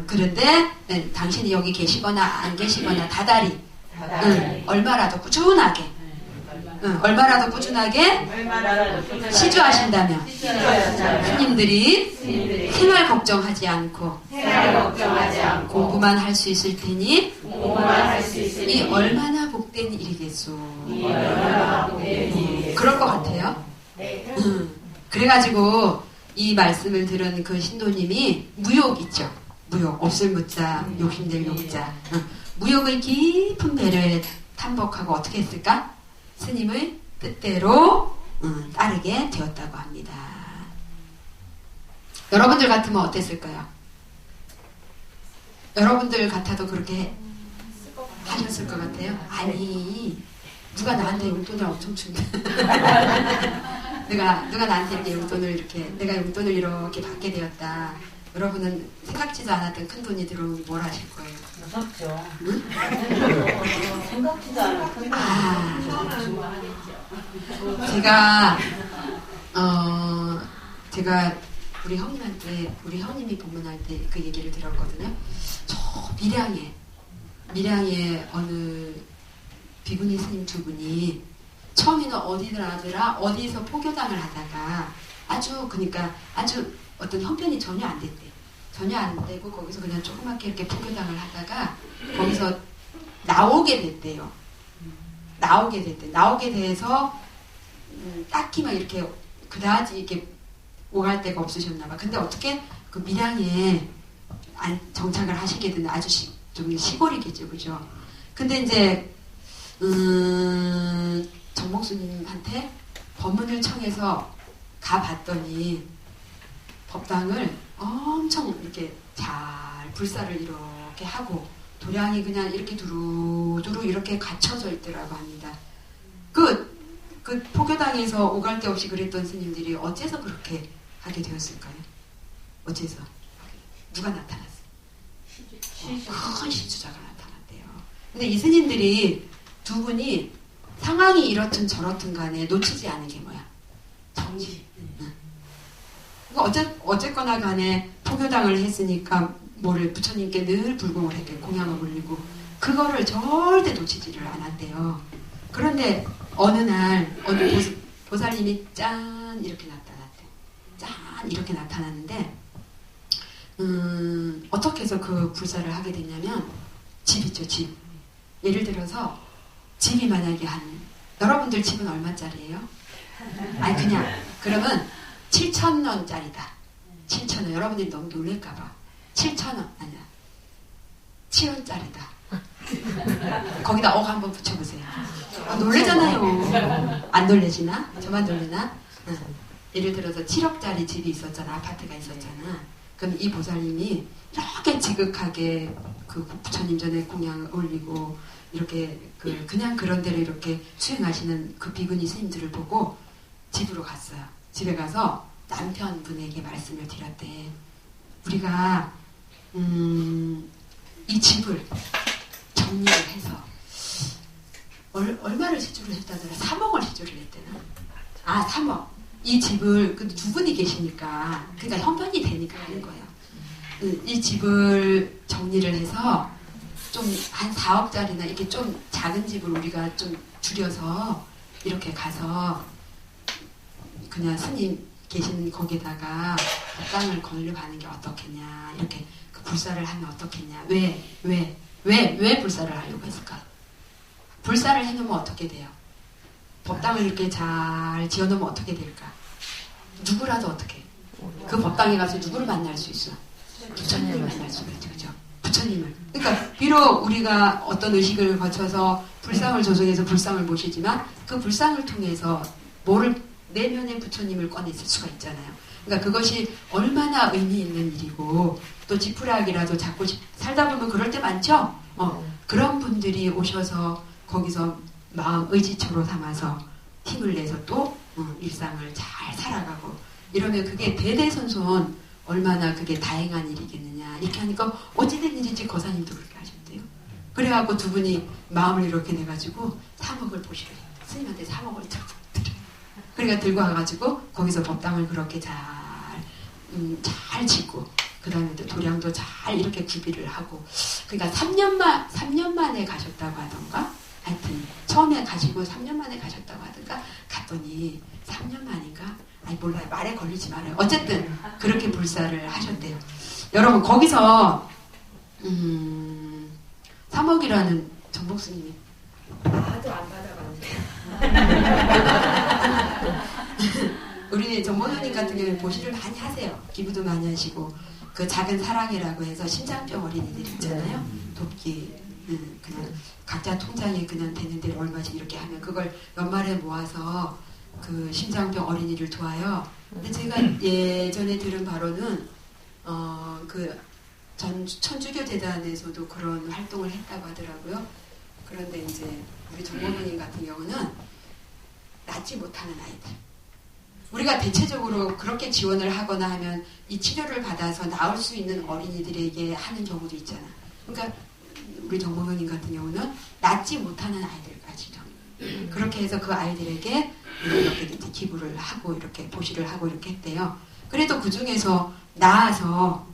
그런데 당신이 여기 계시거나 안 계시거나 다달이 얼마라도 꾸준하게 시주하신다면 스님들이 생활 걱정하지 않고 공부만 할 수 있을 테니 이 얼마나 복된 일이겠소. 그럴 것 같아요. 그래가지고 이 말씀을 들은 그 신도님이 무욕 있죠. 무욕, 없을 무자, 욕심낼 욕자. 무욕의 깊은 배려에 탐복하고 어떻게 했을까? 스님의 뜻대로 따르게 되었다고 합니다. 여러분들 같으면 어땠을까요? 여러분들 같아도 그렇게 하셨을 것 같아요? 아니, 누가 나한테 용돈을 엄청 준다. 누가 나한테 이렇게 내가 용돈을 이렇게 받게 되었다. 여러분은 생각지도 않았던 큰 돈이 들어오면 뭘 하실 거예요? 무섭죠. 응? 생각지도 않은 큰 제가 우리 형님이 법문할 때 그 얘기를 들었거든요. 저 밀양에 어느 비구니 스님 두 분이 처음에는 어디서 포교당을 하다가 아주 어떤 형편이 전혀 안 됐대. 전혀 안 되고 거기서 그냥 조그맣게 이렇게 포교당을 하다가 거기서 나오게 됐대요. 나오게 돼서 딱히 막 이렇게 그다지 이렇게 오갈 데가 없으셨나 봐. 근데 어떻게 그 밀양에 정착을 하시게 된 아주 좀 시골이겠죠, 그죠? 근데 이제 정목수님한테 법문을 청해서 가봤더니 법당을 엄청 이렇게 잘 불사를 이렇게 하고 도량이 그냥 이렇게 두루두루 이렇게 갖춰져 있더라고 합니다. 그 포교당에서 오갈 데 없이 그랬던 스님들이 어째서 그렇게 하게 되었을까요? 어째서? 누가 나타났어요? 큰 시주자가 나타났대요. 근데 이 스님들이 두 분이 상황이 이렇든 저렇든 간에 놓치지 않은 게 뭐야? 정지. 어쨌거나 간에 포교당을 했으니까 부처님께 늘 불공을 했게 공양을 올리고 그거를 절대 놓치지를 않았대요. 그런데 어느 보살님이 짠 이렇게 나타났대. 짠 이렇게 나타났는데 어떻게 해서 그 불사를 하게 됐냐면 집 있죠, 집. 예를 들어서 집이 만약에 여러분들 집은 얼마짜리예요? 아니 그러면 7,000원짜리다. 7,000원. 여러분들이 너무 놀랄까봐. 7,000원. 아니야. 7원짜리다. 거기다 한번 붙여보세요. 놀래잖아요. 안 놀래시나? 저만 놀래나? 예를 들어서 7억짜리 집이 있었잖아. 아파트가 있었잖아. 그럼 이 보살님이 이렇게 지극하게 그 부처님 전에 공양을 올리고 이렇게 그냥 그런 대로 이렇게 수행하시는 그 비구니 스님들을 보고 집으로 갔어요. 집에 가서 남편분에게 말씀을 드렸대. 우리가 이 집을 정리를 해서 얼마를 시주를 했다더라? 3억을 시주를 했대나? 3억. 이 집을 두 분이 계시니까 그러니까 형편이 되니까 하는 거예요. 이 집을 정리를 해서 좀 한 4억짜리나 이렇게 좀 작은 집을 우리가 좀 줄여서 이렇게 가서 그냥 스님 계신 거기다가 법당을 건립하는 게 어떻겠냐, 이렇게 그 불사를 하면 어떻겠냐. 왜 불사를 하려고 했을까? 불사를 해놓으면 어떻게 돼요? 법당을 이렇게 잘 지어놓으면 어떻게 될까? 누구라도 어떻게? 그 법당에 가서 누구를 만날 수 있어? 부처님을 만날 수 있죠, 그죠? 부처님을. 그러니까 비록 우리가 어떤 의식을 거쳐서 불상을 조성해서 불상을 모시지만 그 불상을 통해서 내면의 부처님을 꺼냈을 수가 있잖아요. 그러니까 그것이 얼마나 의미 있는 일이고 또 지푸라기라도 잡고 살다 보면 그럴 때 많죠? 그런 분들이 오셔서 거기서 마음 의지초로 삼아서 힘을 내서 또 일상을 잘 살아가고 이러면 그게 대대손손 얼마나 그게 다행한 일이겠느냐. 이렇게 하니까 어찌된 일인지 거사님도 그렇게 하셨대요. 그래갖고 두 분이 마음을 이렇게 내가지고 3억을 보시래. 스님한테 3억을 쫙 드려. 그러니까 들고 와가지고 거기서 법당을 그렇게 잘 짓고 그 다음에 또 도량도 잘 이렇게 구비를 하고 그러니까 3년 만에 가셨다고 하던가 하여튼 처음에 가시고 3년 만에 가셨다고 하던가 갔더니 3년 만인가? 아니 몰라요. 말에 걸리지 말아요. 어쨌든 그렇게 불사를 하셨대요. 여러분 거기서 3억이라는 정복 스님이 나도 안 받아봤는데. 우리 정보선님 같은 경우는 보시를 많이 하세요. 기부도 많이 하시고 그 작은 사랑이라고 해서 심장병 어린이들 있잖아요. 돕기 그냥 각자 통장에 그냥 되는 대로 얼마씩 이렇게 하면 그걸 연말에 모아서 그 심장병 어린이를 도와요. 근데 제가 예전에 들은 바로는 그 천주교 재단에서도 그런 활동을 했다고 하더라고요. 그런데 이제 우리 정보선님 같은 경우는 낫지 못하는 아이들. 우리가 대체적으로 그렇게 지원을 하거나 하면 이 치료를 받아서 나을 수 있는 어린이들에게 하는 경우도 있잖아. 그러니까 우리 정보경님 같은 경우는 낫지 못하는 아이들까지 그렇게 해서 그 아이들에게 이렇게 기부를 하고 이렇게 보시를 하고 이렇게 했대요. 그래도 그 중에서 나아서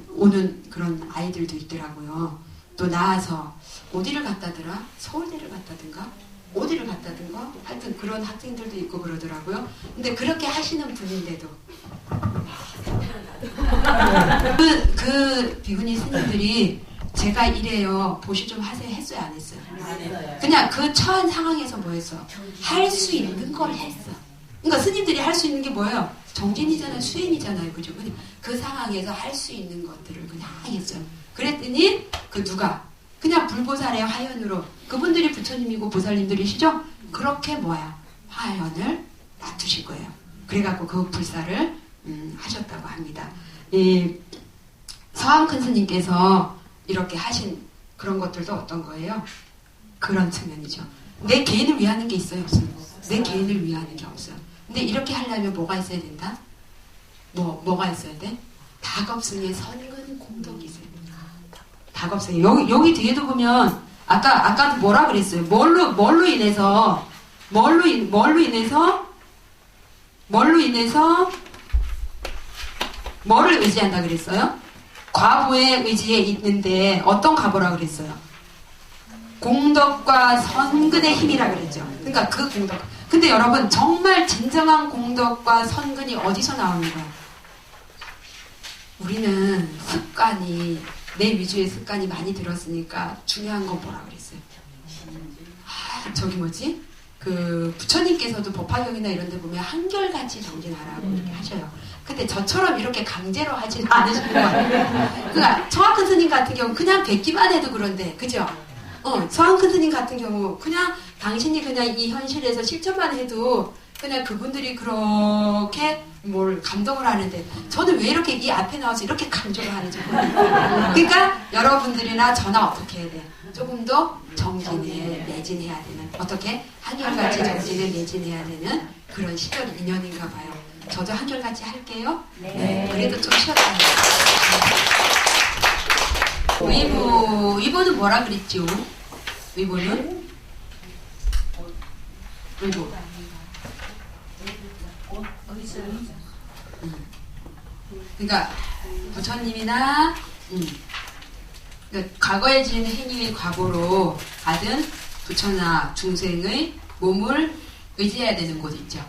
오는 그런 아이들도 있더라고요. 또 나아서 어디를 갔다더라? 서울대를 갔다든가 어디를 갔다든가 하여튼 그런 학생들도 있고 그러더라고요. 근데 그렇게 하시는 분인데도 그 비구니 스님들이 제가 이래요 보시 좀 하세요 했어요 안 했어요? 그냥 그 처한 상황에서 뭐 했어? 할 수 있는 걸 했어. 그러니까 스님들이 할 수 있는 게 뭐예요? 정진이잖아요. 수행이잖아요. 그죠? 그 상황에서 할 수 있는 것들을 그냥 했어요. 그랬더니 그 누가 그냥 불보살의 화연으로 그분들이 부처님이고 보살님들이시죠? 그렇게 뭐야? 화연을 놔두실 거예요. 그래갖고 그 불사를 하셨다고 합니다. 이 서황큰 스님께서 이렇게 하신 그런 것들도 어떤 거예요? 그런 측면이죠. 내 개인을 위하는 게 있어요? 없어요? 내 개인을 위하는 게 없어요. 근데 이렇게 하려면 뭐가 있어야 된다? 뭐가 있어야 돼? 다겁승의 선근 공덕이 있어야 된다. 다겁승이 여기 뒤에도 보면 아까도 뭐라 그랬어요? 뭘로 인해서 뭐를 의지한다 그랬어요? 과보의 의지에 있는데 어떤 과보라 그랬어요? 공덕과 선근의 힘이라 그랬죠. 그러니까 그 공덕. 근데 여러분 정말 진정한 공덕과 선근이 어디서 나오는 거야? 우리는 습관이 내 위주의 습관이 많이 들었으니까 중요한 건 뭐라 그랬어요? 저기 뭐지? 그 부처님께서도 법화경이나 이런 데 보면 한결같이 정진하라고 이렇게 하셔요. 근데 저처럼 이렇게 강제로 하진 않으시는 것 같아요. 그러니까 서황큰 스님 같은 경우 그냥 뵙기만 해도 그런데 그죠? 서황큰 스님 같은 경우 그냥 당신이 그냥 이 현실에서 실천만 해도 그냥 그분들이 그렇게 뭘 감동을 하는데 저는 왜 이렇게 이 앞에 나와서 이렇게 강조를 하는지 모르겠어요. 그러니까 여러분들이나 저나 어떻게 해야 돼? 조금 더 정진에 매진해야 되는 어떻게? 한결같이 정진에 매진해야 되는 그런 시절 인연인가 봐요. 저도 한결같이 할게요. 네. 그래도 좀 쉬었다. 위보는 뭐라 그랬죠? 위보는? 위보. 그러니까 부처님이나 그러니까 과거에 지은 행위의 과보로 받은 부처나 중생의 몸을 의지해야 되는 곳 있죠.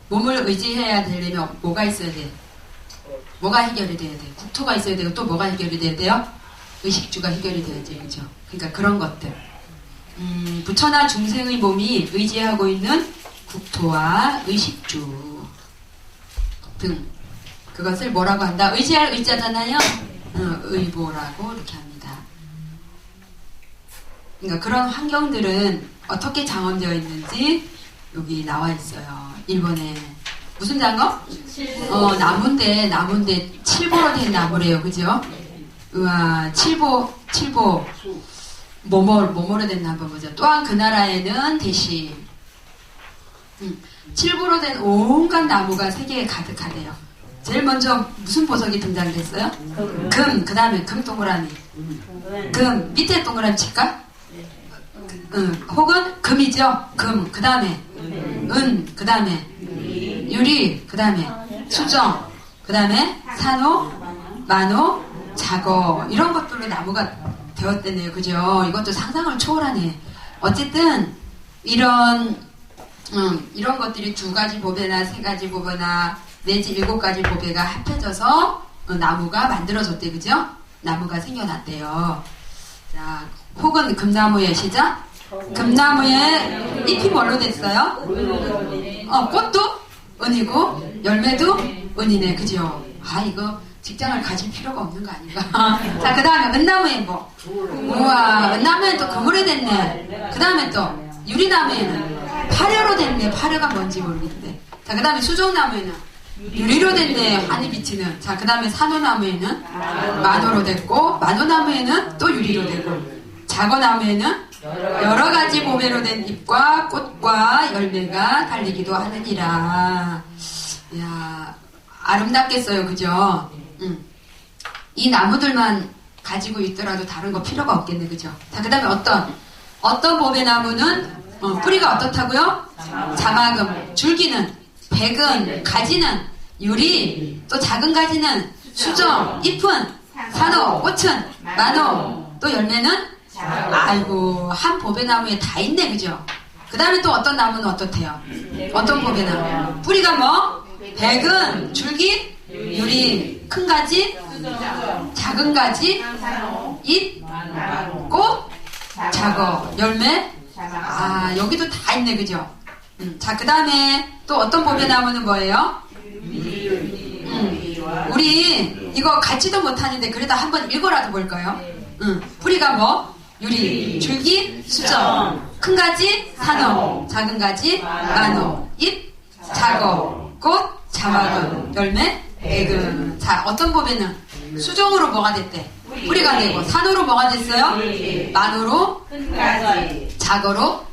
몸을 의지해야 되려면 뭐가 있어야 돼? 뭐가 해결이 돼야 돼? 국토가 있어야 되고 또 뭐가 해결이 돼야 돼요? 의식주가 해결이 돼야지, 그죠? 그러니까 그런 것들. 부처나 중생의 몸이 의지하고 있는 국토와 의식주 등 그것을 뭐라고 한다? 의지할 의자잖아요. 의보라고 이렇게 합니다. 그러니까 그런 환경들은 어떻게 장엄되어 있는지 여기 나와 있어요. 일본에 무슨 장어? 나무인데 칠보로 된 나무래요, 그죠? 우와, 칠보 뭐뭐로 된 나무 보죠. 또한 그 나라에는 대신 칠보로 된 온갖 나무가 세계에 가득하대요. 제일 먼저 무슨 보석이 등장했어요? 금, 그 다음에 금 동그라미. 금, 밑에 동그라미 칠까? 혹은 금이죠? 금, 그 다음에 은, 그 다음에 유리, 그 다음에 수정, 그 다음에 산호, 만호, 자거, 이런 것들로 나무가 되었대네요. 그죠? 이것도 상상을 초월하네. 어쨌든 이런 것들이 2가지 보배나 3가지 보배나 내지 7가지 보배가 합해져서 나무가 만들어졌대. 그죠? 나무가 생겨났대요. 자, 혹은 금나무의 시작. 금나무의 잎이 뭘로 됐어요? 꽃도 은이고 열매도 은이네. 그죠? 아, 이거 직장을 가질 필요가 없는 거 아닌가? 자, 그 다음에 은나무에 뭐? 우와, 은나무에는 또 금으로 됐네. 그 다음에 또 유리나무에는 파료로 됐네. 파료가 뭔지 모르겠는데. 자, 그 다음에 수정나무에는 유리로 됐네. 환히 비치는. 자, 그 다음에 산호나무에는 만호로 됐고, 만호나무에는 또 유리로 되고, 자거나무에는 여러 가지 보배로 된 잎과 꽃과 열매가 달리기도 하느니라. 이야, 아름답겠어요. 그죠? 이 나무들만 가지고 있더라도 다른 거 필요가 없겠네. 그죠? 자, 그 다음에 어떤 보배나무는 뿌리가 어떻다고요? 자마금, 줄기는 백은, 가지는 유리, 또 작은 가지는 수정, 잎은 산호, 꽃은 만호, 또 열매는 아이고, 한 보배나무에 다 있네. 그죠? 그 다음에 또 어떤 나무는 어떻대요? 어떤 보배나무? 뿌리가 뭐? 백은, 줄기, 유리, 큰 가지, 작은 가지, 잎, 꽃, 작어, 열매. 아, 여기도 다 있네. 그죠? 자, 그 다음에 또 어떤 보배나무는 뭐예요? 우리 이거 갖지도 못하는데 그래도 한번 읽어라도 볼까요? 뿌리가 뭐? 유리, 줄기, 수정, 큰 가지, 산호, 작은 가지, 만호, 잎, 작어, 꽃, 자막은, 열매, 백은. 자, 어떤 보배는 수정으로 뭐가 됐대? 뿌리가 되고, 산호로 뭐가 됐어요? 만호로, 작어로,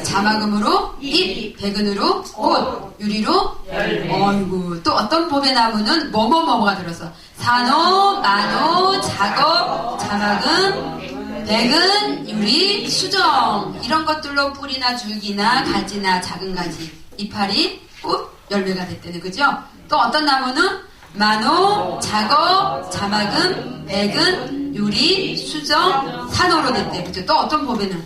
자막음으로, 잎, 백은으로, 꽃, 유리로, 어이구. 또 어떤 보배나무는 뭐가 들었어? 산호, 만호, 작어, 자막음, 백은, 유리, 수정. 이런 것들로 뿌리나 줄기나 가지나 작은 가지, 이파리, 꽃, 열매가 됐대는. 그죠? 또 어떤 나무는 만호, 작어, 자막음, 백은, 유리, 수정, 산호로 됐대. 그죠? 또 어떤 보배는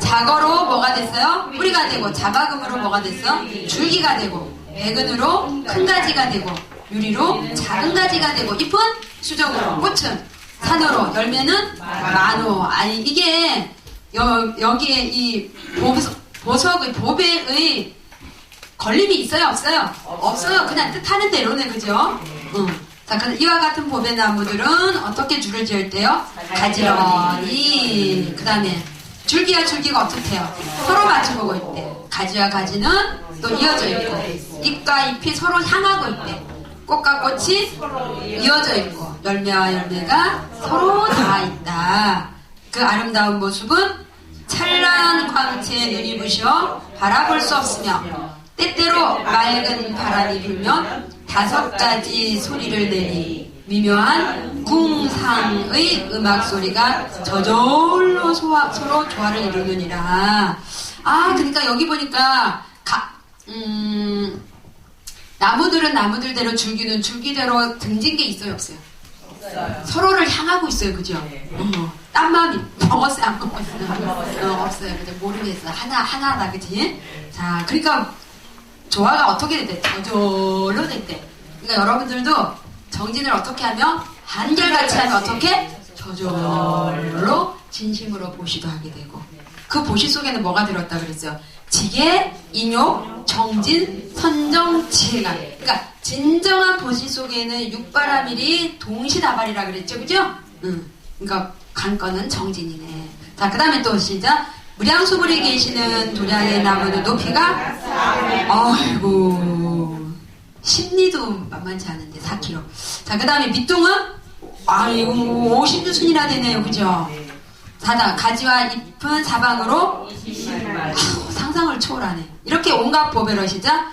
작어로 뭐가 됐어요? 뿌리가 되고, 자막음으로 뭐가 됐어? 줄기가 되고, 백은으로 큰 가지가 되고, 유리로 작은 가지가 되고, 잎은 수정으로, 꽃은 산호로, 열매는 만호. 아니, 이게 여기에 이 보석의 보배의 걸림이 있어요? 없어요? 없어요. 그냥 뜻하는 대로네. 그죠? 자, 그럼 이와 같은 보배나무들은 어떻게 줄을 지을 때요? 가지런히. 그 다음에 줄기와 줄기가 어떻대요? 서로 마주보고 있대. 가지와 가지는 또 이어져 있고, 잎과 잎이 서로 향하고 있대. 꽃과 꽃이 이어져 있고, 열매와 열매가 서로 닿아 있다. 그 아름다운 모습은 찬란한 광채에 눈이 부셔 바라볼 수 없으며, 때때로 맑은 바람이 불면 5가지 소리를 내니 미묘한 궁상의 음악 소리가 저절로 서로 조화를 이루느니라. 아, 그러니까 여기 보니까 나무들은 나무들대로, 줄기는 줄기대로 등진 게 있어요, 없어요? 서로를 향하고 있어요. 그죠? 딴마음이 먹었어요, 안 먹었어요? 없어요. 근데 모르겠어. 하나다. 그치? 자, 그러니까 조화가 어떻게 됐대? 저절로 됐대. 그러니까 여러분들도 정진을 어떻게 하면, 한결같이 하면 어떻게? 저절로 진심으로 보시도 하게 되고, 그 보시 속에는 뭐가 들었다 그랬어요? 지계, 인욕, 정진, 선정, 지혜가. 그러니까 진정한 보시 속에는 육바라밀이 동시다발이라 그랬죠. 그죠? 그러니까 관건은 정진이네. 자, 그 다음에 또 시작. 무량수불에 계시는 도량의 나무는 높이가, 아이고, 심리도 만만치 않은데 4km. 자, 그 다음에 밑동은, 아이고, 50유순이나 되네요. 그죠? 가지와 잎은 사방으로, 상상을 초월하네. 이렇게 온갖 보배로 시작.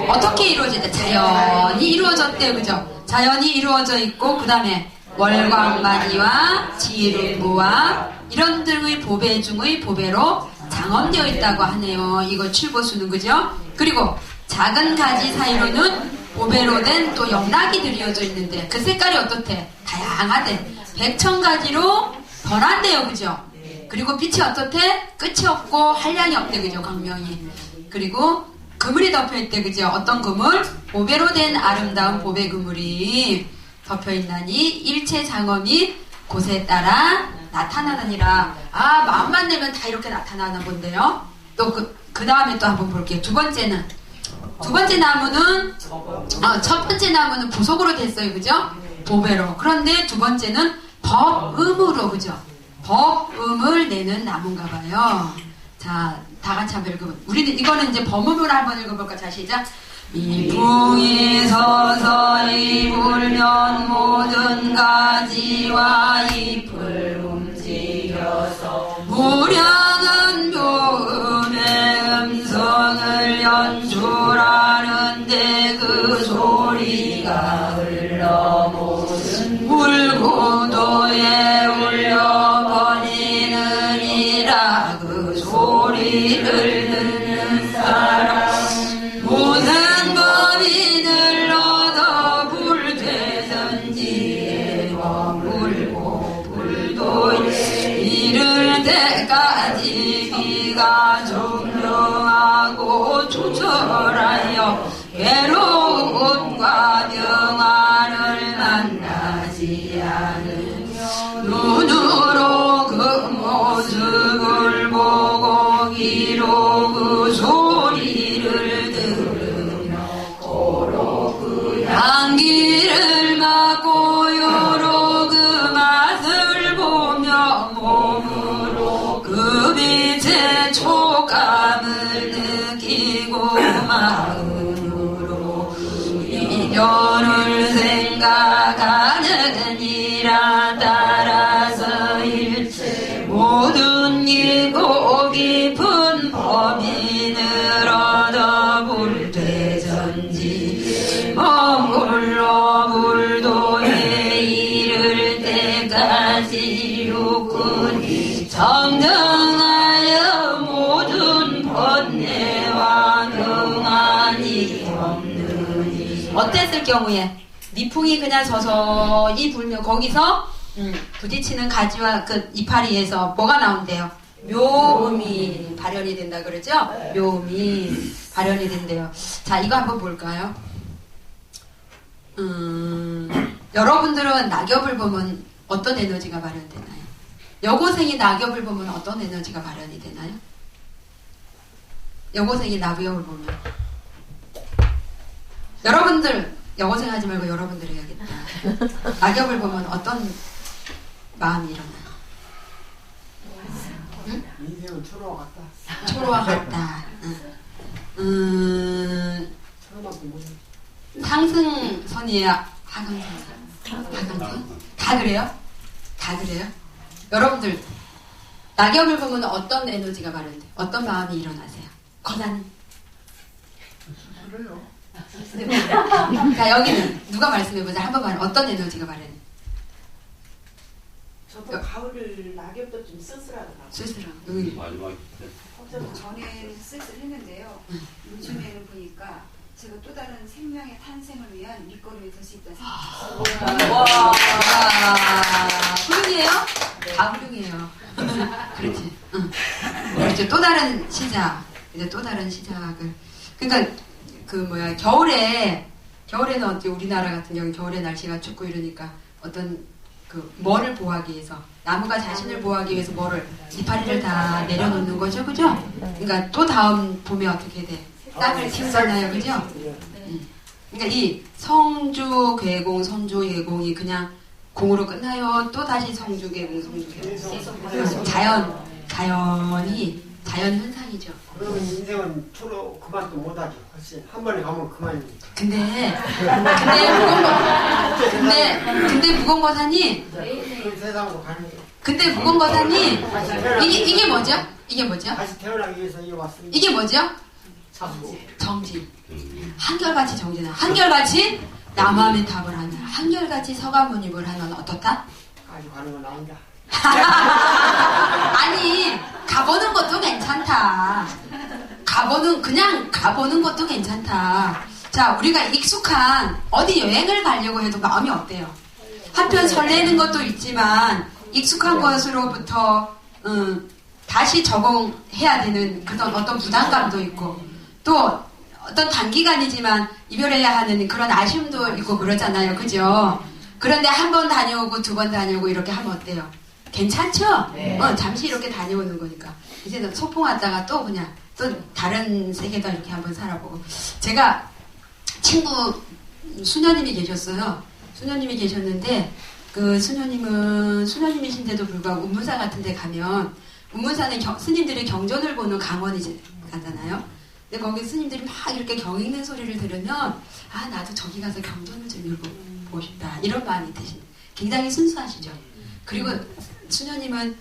어떻게 이루어졌대? 자연이 이루어졌대요. 그죠? 자연이 이루어져 있고 그 다음에 월광마니와 지름부와 이런 등의 보배 중의 보배로 장엄되어 있다고 하네요. 이거 출보수는 그죠? 그리고 작은 가지 사이로는 보배로 된 또 영락이 들여져 있는데 그 색깔이 어떻대? 다양하대. 백천가지로 변한대요. 그죠? 그리고 빛이 어떻대? 끝이 없고 한량이 없대. 그죠? 광명이. 그리고 그물이 덮여있대. 그죠? 어떤 그물? 보배로 된 아름다운 보배 그물이 덮여있나니 일체 장엄이 곳에 따라 나타나느니라. 아, 마음만 내면 다 이렇게 나타나는 건데요. 또 그 다음에 또 한번 볼게요. 두 번째 나무는 첫 번째 나무는 부속으로 됐어요. 그죠? 보배로. 그런데 두 번째는 법음으로. 그죠? 법음을 내는 나무인가 봐요. 자, 다 같이 한번 읽어볼게요. 우리는 이거는 이제 법음으로 한번 읽어볼까? 자, 시작. 이풍이 서서히 불면 모든 가지와 잎을 움직여서 무량한 교음의 음성을 연출하는데 그 소리가 흘러 모든 물고도에 울려버리느니라. 그 소리를 듣는 사람 모든 법인을 얻어 불되든지에 머물고 불도 이를 때까지 비가 종명하고 조절하여 괴로움과 병화를 만나지 않으며 눈으로 그 모습을 보고 귀로 그 소리를 들으며 코로 그 향기를 맡고 요로 그 맛을 보며 몸으로 그 빛의 촉감을 느끼고 마음으로 인연을 생각하느니라. 따라서 일체 모든 깊고 깊은 법인을 얻어 불되전지 머물러 불도에 이를 때까지 육군이 정등하여 모든 번뇌와 능한이 없느니. 어땠을 경우에 미풍이 그냥 서서히 불면 거기서 부딪히는 가지와 그 이파리에서 뭐가 나온대요? 묘음이 발현이 된다 그러죠? 묘음이 발현이 된대요. 자, 이거 한번 볼까요? 여러분들은 낙엽을 보면 어떤 에너지가 발현되나요? 여고생이 낙엽을 보면 어떤 에너지가 발현이 되나요? 여고생이 낙엽을 보면 여러분들 여고생 하지 말고 여러분들 해야겠다. 낙엽을 보면 어떤 마음이 일어나요? 응? 인생은 초로와 같다. 초로와 같다. 초로만큼 뭐지? 상승선이에요? 하강선? 하강선? 다 그래요? 다 그래요? 여러분들 낙엽을 보면 어떤 에너지가 발현돼요? 어떤 마음이 일어나세요? 권한. 그래요. 자, 여기는 누가 말씀해보자. 한번 말해. 어떤 에너지가 발현해? 저도 가을 낙엽도 좀 쓸쓸하더라고요. 쓸쓸함. 저도 전에는 쓸쓸했는데요. 요즘에는 보니까 제가 또 다른 생명의 탄생을 위한 밑거름이 될 수 있다는 생각이 들어요. 와, 훌륭해요? 다 훌륭해요. 그렇지. 응. 그렇죠. 또 다른 시작. 이제 또 다른 시작을. 그러니까 겨울에는 어때? 우리나라 같은 경우 겨울에 날씨가 춥고 이러니까 어떤 뭐를 보호하기 위해서 나무가 자신을 보호하기 위해서 뭐를 이파리를 다 내려놓는 거죠, 그죠? 그러니까 또 다음 봄에 어떻게 돼? 땅을 키우잖아요, 그죠? 그러니까 이 성주 괴공, 선주 예공이 그냥 공으로 끝나요. 또 다시 성주 괴공, 성주 괴공. 자연이 자연 현상이죠. 그러면 인생은 초로 그만도 못하지. 훨씬 한 번에 가면 그만이니까. 근데 무공거사님, 그 세상으로 가는 게. 근데 무공거사님, 이게 뭐죠? 이게 뭐죠? 다시 태어나기 위해서 이게 왔습니다. 이게 뭐죠? 정진. 한결같이 정진하. 한결같이 남아의 답을 하면, 한결같이 서가모니를 하면 어떻다? 가지고 가는 건 아니다. 아니, 가보는 것도 괜찮다. 그냥 가보는 것도 괜찮다. 자, 우리가 익숙한 어디 여행을 가려고 해도 마음이 어때요? 한편 설레는 것도 있지만 익숙한 것으로부터 다시 적응해야 되는 그런 어떤 부담감도 있고, 또 어떤 단기간이지만 이별해야 하는 그런 아쉬움도 있고 그러잖아요. 그죠? 그런데 한 번 다녀오고 두 번 다녀오고 이렇게 하면 어때요? 괜찮죠? 네. 잠시 이렇게 다녀오는 거니까. 이제는 소풍 왔다가 또 그냥 또 다른 세계도 이렇게 한번 살아보고. 제가 친구 수녀님이 계셨어요. 수녀님이 계셨는데 그 수녀님은 수녀님이신데도 불구하고 운문사 같은 데 가면, 운문사는 스님들이 경전을 보는 강원이 가잖아요. 근데 거기 스님들이 막 이렇게 경 읽는 소리를 들으면 아, 나도 저기 가서 경전을 좀 읽어보고 싶다, 이런 마음이 드신, 굉장히 순수하시죠. 그리고 수녀님은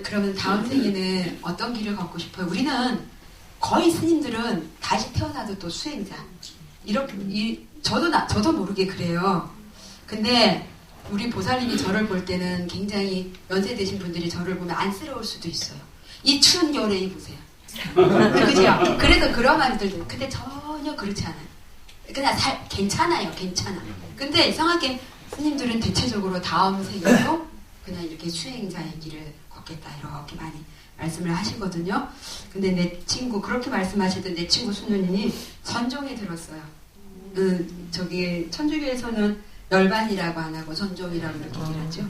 그러면 다음 생에는 어떤 길을 걷고 싶어요? 우리는 거의 스님들은 다시 태어나도 또 수행자. 이렇게 저도 모르게 그래요. 근데 우리 보살님이 저를 볼 때는 굉장히 연세 드신 분들이 저를 보면 안쓰러울 수도 있어요. 이 추운 겨울에 이 보세요. 그죠? 그래서 그런 말이 들어요. 근데 전혀 그렇지 않아요. 그냥 괜찮아요. 괜찮아. 근데 이상하게 스님들은 대체적으로 다음 생에도 그냥 이렇게 수행자의 길을 걷겠다, 이렇게 많이 말씀을 하시거든요. 근데 내 친구, 그렇게 말씀하시던 내 친구 수녀님이 선종에 들었어요. 저기 천주교에서는 열반이라고 안 하고 선종이라고 이렇게 얘기하죠.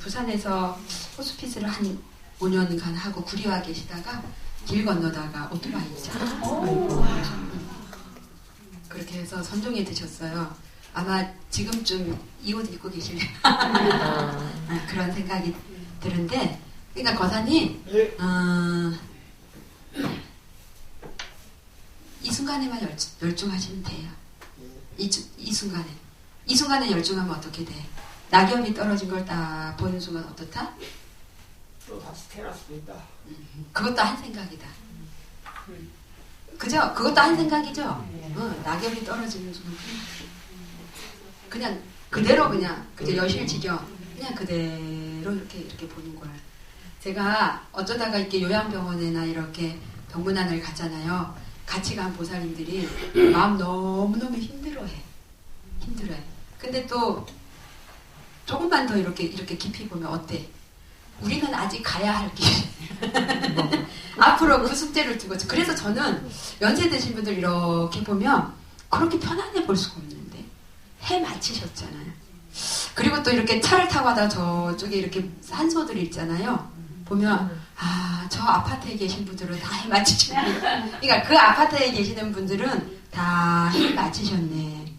부산에서 호스피스를 한 5년간 하고 구리와 계시다가 길 건너다가 오토바이 있잖아요. 그렇게 해서 선종에 드셨어요. 아마 지금쯤 이 옷 입고 계실래요? 그런 생각이 드는데, 그러니까 거사님, 예. 이 순간에만 열중하시면 돼요. 이 순간에 열중하면 어떻게 돼? 낙엽이 떨어진 걸 딱 보는 순간 어떻다? 또 다시 태어날 수도 있다. 그것도 한 생각이다. 그죠? 그것도 한 생각이죠? 낙엽이 떨어지는 순간 그냥 그대로 그냥 그저 여실지경 그냥 그대로 이렇게 보는 거야. 제가 어쩌다가 이렇게 요양병원이나 이렇게 병문안을 갔잖아요. 같이 간 보살님들이 마음 너무너무 힘들어해. 근데 또 조금만 더 이렇게 깊이 보면 어때? 우리는 아직 가야 할 길. 앞으로 그 숙제를 두고. 그래서 저는 연세 드신 분들 이렇게 보면 그렇게 편안해 볼 수가 없는데 해 마치셨잖아요. 그리고 또 이렇게 차를 타고 가다 저쪽에 이렇게 산소들이 있잖아요. 보면 저 아파트에 계신 분들은 다 해 마치셨네. 그러니까 그 아파트에 계시는 분들은 다 해 마치셨네.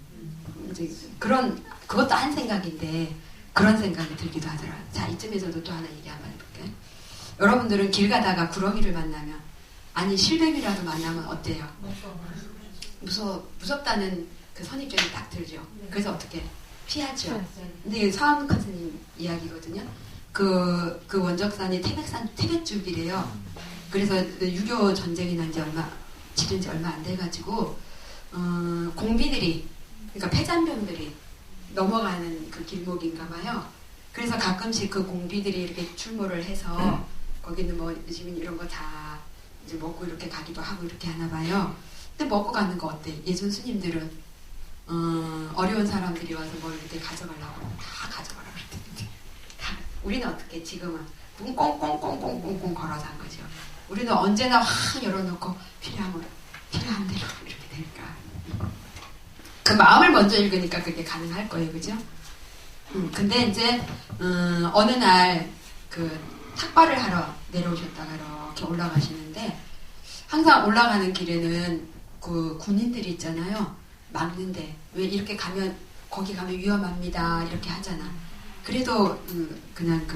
이제 그것도 한 생각인데 그런 생각이 들기도 하더라고요. 자, 이쯤에서도 또 하나 얘기 한번 해볼게요. 여러분들은 길 가다가 구렁이를 만나면, 아니 실뱀이라도 만나면 어때요? 무섭다는 그 선입견이 딱 들죠. 그래서 어떻게 피하죠. 근데 사암큰 스님 이야기거든요. 그 원적산이 태백줄기래요. 그래서 유교 전쟁이나 지른 지 얼마 안 돼가지고 공비들이, 그러니까 폐잔병들이 넘어가는 그 길목인가 봐요. 그래서 가끔씩 그 공비들이 이렇게 출몰을 해서 거기는 뭐 시민 이런 거 다 이제 먹고 이렇게 가기도 하고 이렇게 하나 봐요. 근데 먹고 가는 거 어때? 예전 스님들은 어려운 사람들이 와서 뭘 이렇게 가져가려고 다 가져가라 그랬는데 우리는 어떻게 지금은 문 꽁꽁꽁꽁꽁꽁 걸어서 한 거죠. 우리는 언제나 확 열어놓고 필요한 대로 이렇게 될까. 그 마음을 먼저 읽으니까 그게 가능할 거예요. 그죠? 근데 이제 어느 날 그 탁발을 하러 내려오셨다가 이렇게 올라가시는데, 항상 올라가는 길에는 그 군인들이 있잖아요. 막는데 왜 이렇게 가면 거기 가면 위험합니다 이렇게 하잖아. 그래도 그냥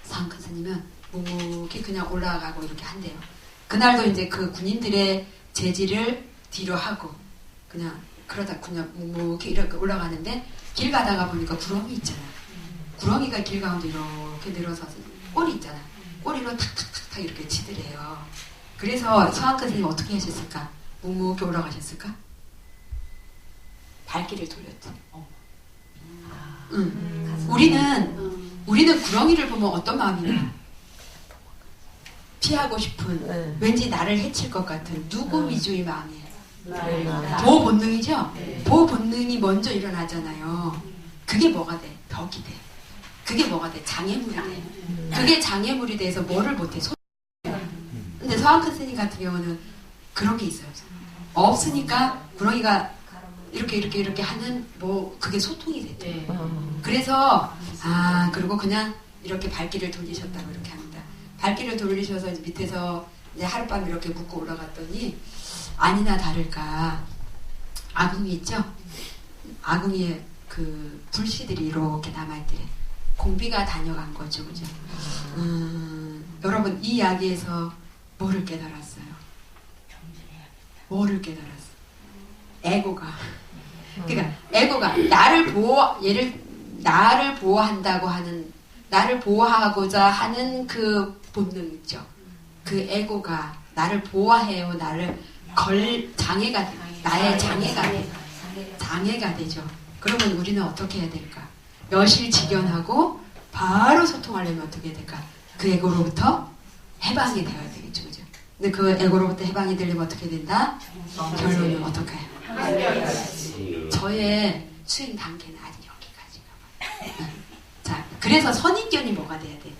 사암큰 스님은 묵묵히 그냥 올라가고 이렇게 한대요. 그날도 이제 그 군인들의 제지를 뒤로 하고 그냥 그러다 그냥 묵묵히 이렇게 올라가는데, 길 가다가 보니까 구렁이 있잖아. 구렁이가 길 가운데 이렇게 늘어서서 꼬리 있잖아. 꼬리로 탁탁탁탁 이렇게 치더래요. 그래서 서한근 선생님 어떻게 하셨을까? 묵묵히 올라가셨을까? 발길을 돌렸대. 우리는 구렁이를 보면 어떤 마음이냐? 피하고 싶은, 왠지 나를 해칠 것 같은 누구 위주의 마음이에요. 보호 본능이죠? 보호 본능이 먼저 일어나잖아요. 그게 뭐가 돼? 벽이 돼. 그게 뭐가 돼? 장애물이 돼. 그게 장애물이 돼서 뭐를 못해? 근데 서한근 선생님 같은 경우는 그런 게 있어요. 없으니까 구렁이가 이렇게 하는 그게 소통이 됐대. 그래서 그리고 그냥 이렇게 발길을 돌리셨다고 이렇게 합니다. 발길을 돌리셔서 이제 밑에서 이제 하룻밤 이렇게 묵고 올라갔더니 아니나 다를까 아궁이 있죠? 아궁이에 그 불씨들이 이렇게 남아있더래. 공비가 다녀간 거죠, 그죠? 여러분 이 이야기에서 뭐를 깨달았어요? 뭐를 깨달았어? 에고가. 그러니까 에고가 나를 보호한다고 하는, 나를 보호하고자 하는 그 본능 있죠. 그 에고가 나를 보호해요. 나를 장애가 돼. 나의 장애가 되죠. 그러면 우리는 어떻게 해야 될까? 멸실직연하고 바로 소통하려면 어떻게 해야 될까? 그 에고로부터 해방이 되어야 되겠죠, 그죠? 근데 그 에고로부터 해방이 되려면 어떻게 된다? 결론은 어떻게 해요? 저의 수행 단계는 아직 여기까지가 봐요. 자, 그래서 선입견이 뭐가 돼야 돼?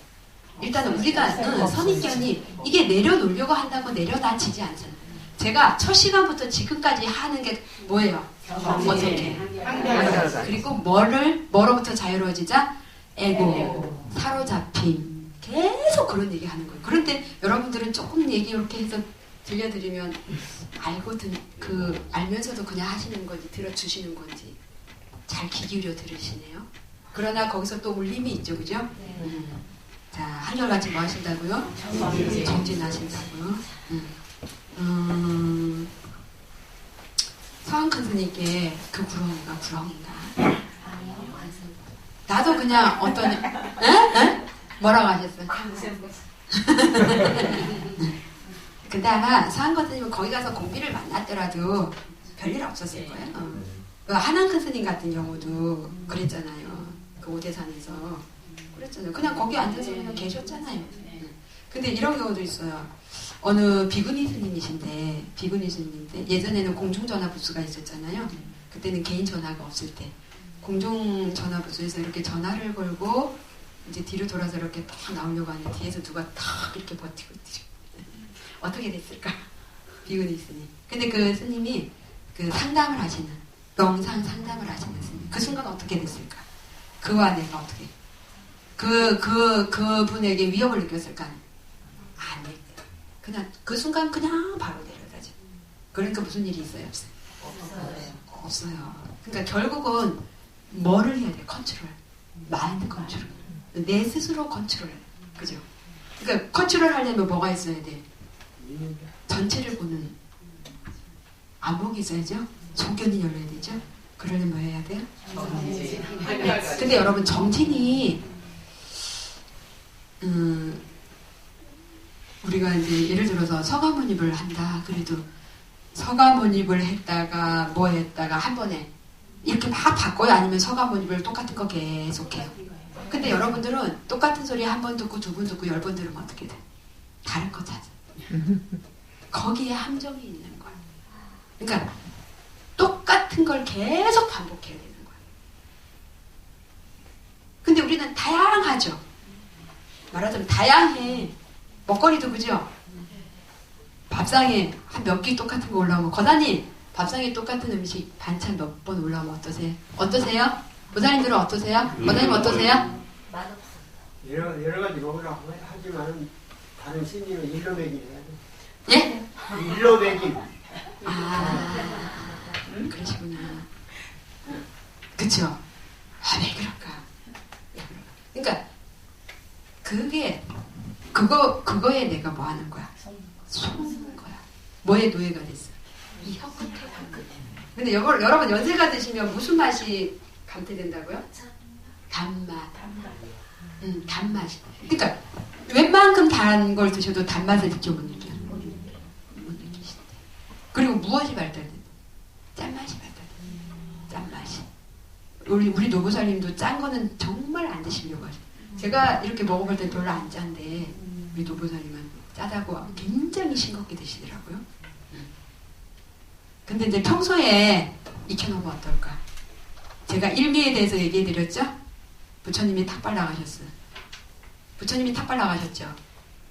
일단은 우리가 선입견이 이게 내려놓으려고 한다고 내려다치지 않잖아요. 제가 첫 시간부터 지금까지 하는 게 뭐예요? 어떻게? 그리고 뭐로부터 자유로워지자? 에고, 사로잡힘. 계속 그런 얘기 하는 거예요. 그런데 여러분들은 조금 얘기 이렇게 해서 들려드리면 알면서도 그냥 하시는 건지 들어주시는 건지 잘 귀 기울여 들으시네요. 그러나 거기서 또 울림이 있죠, 그죠? 자, 한결같이 뭐 하신다고요? 정진하신다고요. 서한근 스님께 그 구렁이가 구렁인가? 나도 그냥 뭐라고 하셨어요? 근데 아마 서한근 스님은 거기 가서 공비를 만났더라도 별일 없었을 거예요. 한한근 스님 같은 경우도 그랬잖아요. 그 오대산에서 그랬잖아요. 그냥 거기 앉아서 그냥 계셨잖아요. 근데 이런 경우도 있어요. 어느 비구니 스님인데 예전에는 공중전화 부스가 있었잖아요. 그때는 개인 전화가 없을 때 공중전화 부스에서 이렇게 전화를 걸고 이제 뒤로 돌아서 이렇게 탁 나오려고 하는데 뒤에서 누가 탁 이렇게 버티고 있더래. 어떻게 됐을까? 비구니 스님. 근데 그 스님이 그 상담을 하시는, 명상 상담을 하시는 스님. 그 순간 어떻게 됐을까? 그와 내가 어떻게 그분에게 위협을 느꼈을까? 아니, 그냥 그 순간 그냥 바로 내려다죠. 그러니까 무슨 일이 있어요? 없어요. 그러니까 결국은 뭐를 해야 돼? 컨트롤. 마인드 컨트롤. 내 스스로 컨트롤. 그죠? 그러니까 컨트롤 하려면 뭐가 있어야 돼? 전체를 보는 안목이 있어야죠. 소견이 열려야 되죠. 그러려면 뭐 해야 돼요? 근데 여러분 정진이 우리가 이제 예를 들어서 서가모니를 한다. 그래도 서가모니를 했다가 뭐 했다가 한 번에 이렇게 막 바꿔요? 아니면 서가모니를 똑같은 거 계속해요? 근데 여러분들은 똑같은 소리 한 번 듣고 두 번 듣고 10번 들으면 어떻게 돼? 다른 거 찾아. 거기에 함정이 있는 거야. 그러니까 똑같은 걸 계속 반복해야 되는 거야. 근데 우리는 다양하죠. 말하자면 다양해. 먹거리도 그죠? 밥상에 한 몇 끼 똑같은 거 올라오면 거사님 밥상에 똑같은 음식 반찬 몇 번 올라오면 어떠세요? 어떠세요? 보살님들은 어떠세요? 보살님 어떠세요? 여러 가지 먹으라고 하지만 다른 신님은 일로 먹이를 해야 돼. 예? 일로 먹임. 그러시구나. 그쵸? 왜 그럴까? 그러니까 그거에 내가 뭐 하는 거야? 속는 거야. 뭐에 노예가 됐어? 이 혀 끝에. 근데 여러분 연세가 드시면 무슨 맛이 감퇴된다고요? 단맛. 단맛이. 그러니까 웬만큼 단 걸 드셔도 단맛을 느껴보는 게. 그리고 무엇이 발달된다? 짠맛이 발달된다. 짠맛이. 우리 노부사님도 짠 거는 정말 안 드시려고 하죠. 제가 이렇게 먹어볼 때 별로 안 짠데 우리 노부사님은 짜다고 굉장히 싱겁게 드시더라고요. 근데 이제 평소에 익혀놓으면 어떨까? 제가 일미에 대해서 얘기해드렸죠? 부처님이 탁발 나가셨어요. 부처님이 탁발 나가셨죠.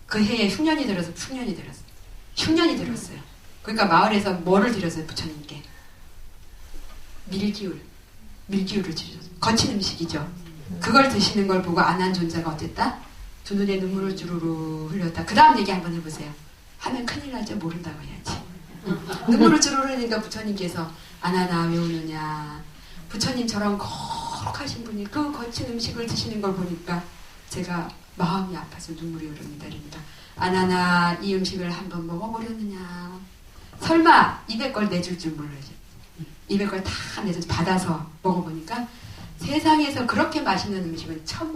그 해에 흉년이 들었어요. 흉년이 들었어요. 그러니까 마을에서 뭐를 드렸어요? 부처님께. 밀기울을 드렸어요. 거친 음식이죠. 그걸 드시는 걸 보고 안한 존자가 어땠다? 두 눈에 눈물을 주르르 흘렸다. 그 다음 얘기 한번 해보세요. 하면 큰일 나죠. 모른다고 해야지. 눈물을 주르르 흘리니까 부처님께서 안하나 왜 우느냐. 부처님처럼 거룩하신 분이 그 거친 음식을 드시는 걸 보니까 제가 마음이 아파서 눈물이 흐릅니다. 그러니까 안하나 이 음식을 한번 먹어보려느냐. 설마 입에 걸 내줄 줄 몰라요. 입에 걸 다 내줘 받아서 먹어보니까 세상에서 그렇게 맛있는 음식은 처음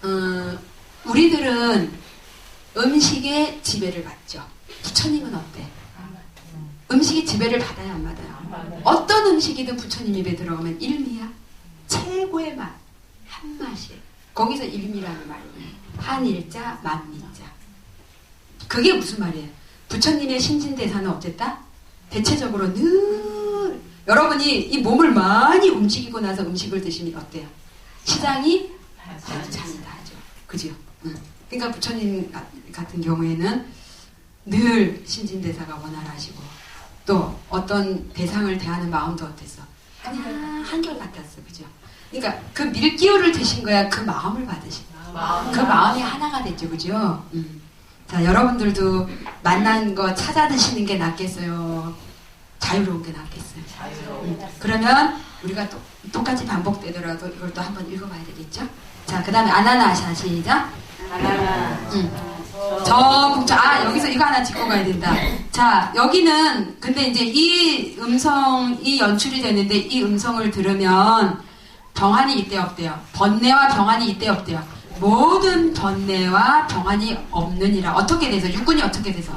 먹어봤대잖아요. 우리들은 음식에 지배를 받죠. 부처님은 어때? 음식이 지배를 받아야 안 받아요? 어떤 음식이든 부처님 입에 들어오면 일미야. 최고의 맛. 한 맛이에요. 거기서 일미라는 말이에요. 한일자, 만미자. 그게 무슨 말이에요? 부처님의 신진대사는 어쨌다? 대체적으로 늘 여러분이 이 몸을 많이 움직이고 나서 음식을 드시면 어때요? 시장이 찬다 하죠. 그죠? 그러니까 부처님 같은 경우에는 늘 신진대사가 원활하시고 또 어떤 대상을 대하는 마음도 어땠어? 그냥 한결같았어. 그죠? 그러니까 그 밀기울을 드신 거야. 그 마음을 받으신 거야. 그 마음이 하나가 됐죠. 그죠? 자, 여러분들도 만난 거 찾아 드시는 게 낫겠어요? 자유로운 게 낫겠어요? 그러면 우리가 똑같이 반복되더라도 이걸 또 한번 읽어봐야 되겠죠? 자, 그 다음에 아나나샤 시작. 여기서 이거 하나 짚고 가야 된다. 자, 여기는 근데 이제 이 연출이 되는데 이 음성을 들으면 병환이 이때 없대요. 번뇌와 병환이 이때 없대요. 모든 번뇌와 병환이 없느니라. 어떻게 돼서? 육군이 어떻게 돼서?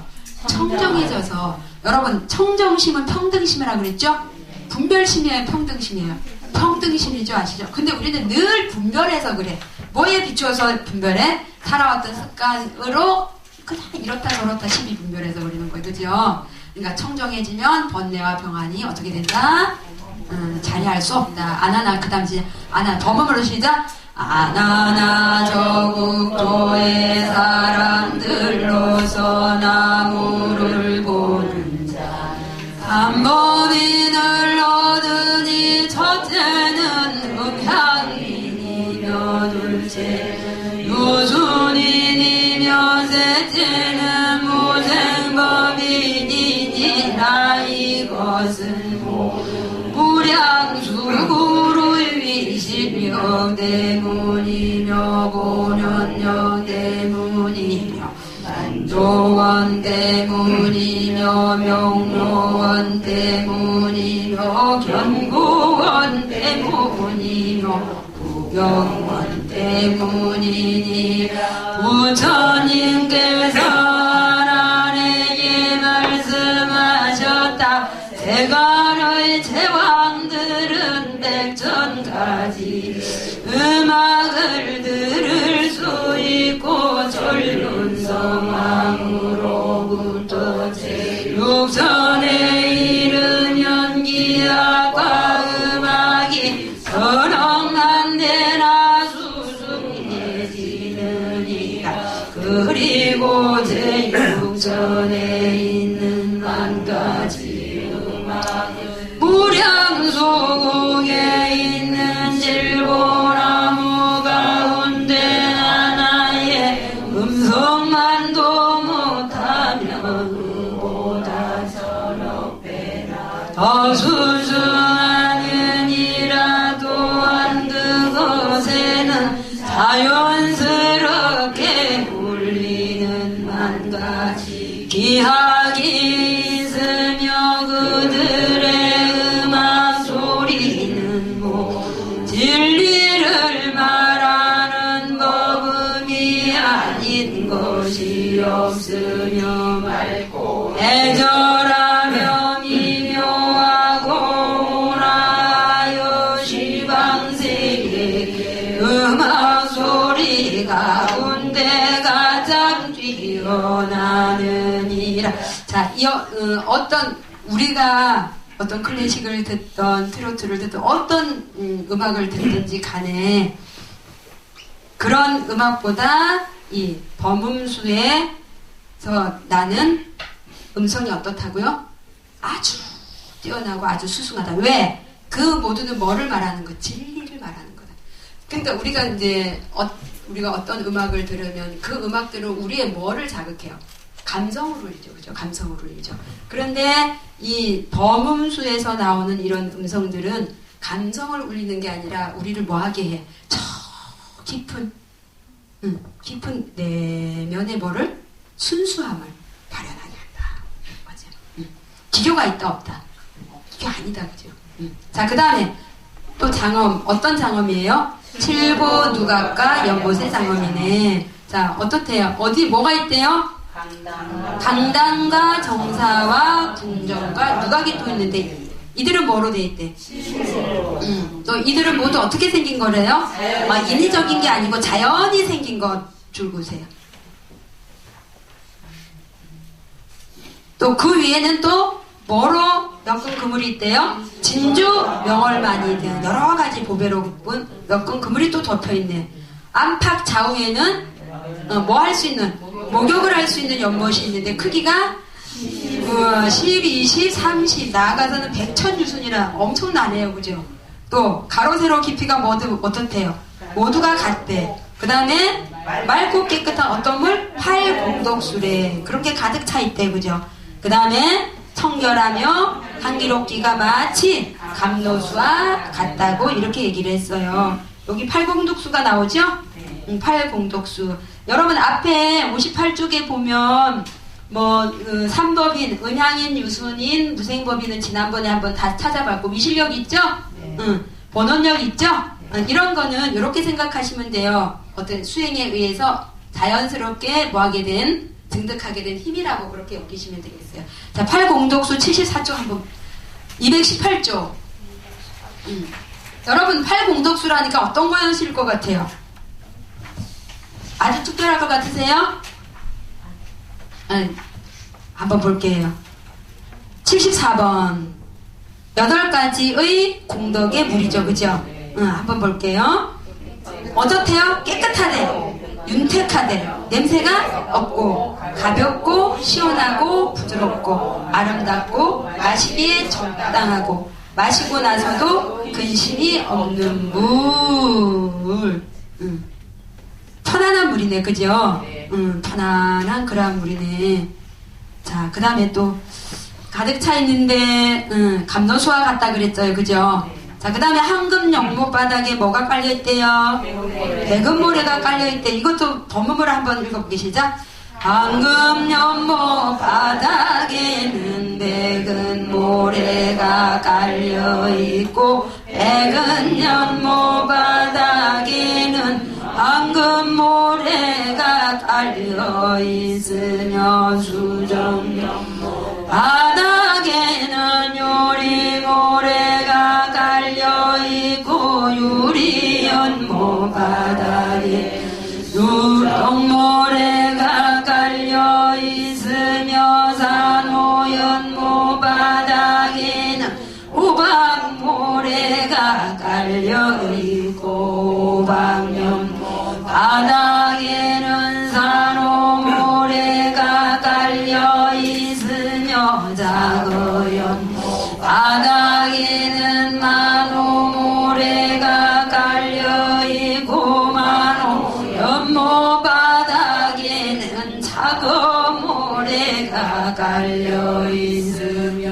청정해져서. 여러분, 청정심은 평등심이라고 그랬죠? 분별심이에요? 평등심이에요? 평등심이죠. 아시죠? 근데 우리는 늘 분별해서 그래. 뭐에 비추어서 분별해? 살아왔던 습관으로 그냥 이렇다 저렇다 12분별해서 그러는 거예요. 그죠? 그러니까 청정해지면 번뇌와 병환이 어떻게 된다? 자리할 수 없다. 아나나 그 다음 이제 아나 범음으로 시작. 아나나 저국도의 사람들로서 나무를 보는 자 삼법인을 얻으니 첫째는 음향인이며 둘째 유순인이며 셋째는 무생법인이니라. 이것은 무량수구를 위시명 때문이며 고년령 때문이며 만조원 때문이며 명로원 때문이며 견고원 때문이며 부경원 때문이니 부처님께서 나에게 말씀하셨다. 세간의 제왕들은 백천가지 음악을 들을 수 있고 전륜성왕으로부터 제6선에 이르면 기악과 음악이 선억만 대나 수승해지느니라. 그리고 제6선에 있는 만가지 무량소국에 있는 질보나무 가운데 하나의 음성만도 못하면 그보다 서너 배나 더 순수하느니라. 또한 그것에는 자연스럽게 울리는 만가지 기학이 있으며 그들의 음악 소리는 진리를 말하는 법음이 아닌 것이 없으며 맑고 어떤 우리가 어떤 클래식을 듣던 트로트를 듣던 어떤 음악을 듣든지 간에 그런 음악보다 이 범음수에서 나는 음성이 어떻다고요? 아주 뛰어나고 아주 수승하다. 왜? 그 모두는 뭐를 말하는 거? 진리를 말하는 거다. 그러니까 우리가 이제 우리가 어떤 음악을 들으면 그 음악들은 우리의 뭐를 자극해요? 감성으로 울리죠. 그죠? 감성으로 울리죠. 그런데 이 범음수에서 나오는 이런 음성들은 감성을 울리는 게 아니라 우리를 뭐하게 해? 저 깊은 내면의 뭐를? 순수함을 발현하게 한다. 맞아요. 기교가 있다 없다. 기교 아니다. 그죠? 자, 그 다음에 또 장엄. 어떤 장엄이에요? 칠보 누각과 연보세 장엄이네. 자, 어떻대요? 어디 뭐가 있대요? 강단과 정사와 궁정과 누각이 또 있는데 이들은 뭐로 돼 있대? 또 이들은 모두 어떻게 생긴 거래요? 인위적인 게 아니고 자연이 생긴 것 줄 보세요. 또 그 위에는 또 뭐로 몇근 그물이 있대요? 진주 명월만이 등 여러 가지 보배로 굽은 몇근 그물이 또 덮여 있네. 안팎 좌우에는 뭐 할 수 있는 목욕을 할 수 있는 연못이 있는데 크기가 10, 20, 30 나아가서는 100,000유순이라 엄청나네요. 그죠? 또 가로 세로 깊이가 모두 어떻대요? 모두가 같대. 그 다음에 맑고 깨끗한 어떤 물? 활공덕수래. 그런 게 가득 차 있대. 그죠? 그 다음에 청결하며 향기롭기가 마치 감로수와 같다고 이렇게 얘기를 했어요. 여기 팔공덕수가 나오죠? 팔공덕수. 여러분 앞에 58쪽에 보면 삼법인, 은향인, 유순인, 무생법인은 지난번에 한번 다 찾아봤고 미실력 있죠? 번원력 있죠? 이런 거는 이렇게 생각하시면 돼요. 어떤 수행에 의해서 자연스럽게 뭐하게 된 등득하게 된 힘이라고 그렇게 여기시면 되겠어요. 자, 팔공덕수 74쪽 한번 218쪽. 여러분 팔공덕수라니까 어떤 거였을 것 같아요? 아주 특별할 것 같으세요? 한번 볼게요. 74번 8가지의 공덕의 물이죠. 그죠? 한번 볼게요. 어떻대요? 깨끗하대, 윤택하대, 냄새가 없고 가볍고 시원하고 부드럽고 아름답고 마시기에 적당하고 마시고 나서도 근심이 없는 물. 편안한 물이네. 그죠? 편안한 그런 물이네. 자, 그 다음에 또 가득 차 있는데 감로수와 같다 그랬어요. 그죠? 자, 그 다음에 황금 연못 바닥에 뭐가 깔려있대요? 백은 모래가 깔려있대. 이것도 법문을 한번 읽어보기 시작. 황금 연못 바닥에는 백은 모래가 깔려있고 백은 연못 바닥에는 황금 모래가 깔려있으며 수정 연못 바닥에는 유리 모래가 깔려있고 유리 연못 바닥에 유령 모래가 깔려있으며 산호 연못 바닥에는 우박 모래가 깔려있고 우박 연못 바닥에는 산호 모래가 깔려있으며 작은 연못 바닥에는 만호 모래가 깔려있고 만호 연못 바닥에는 작은 모래가 깔려있으며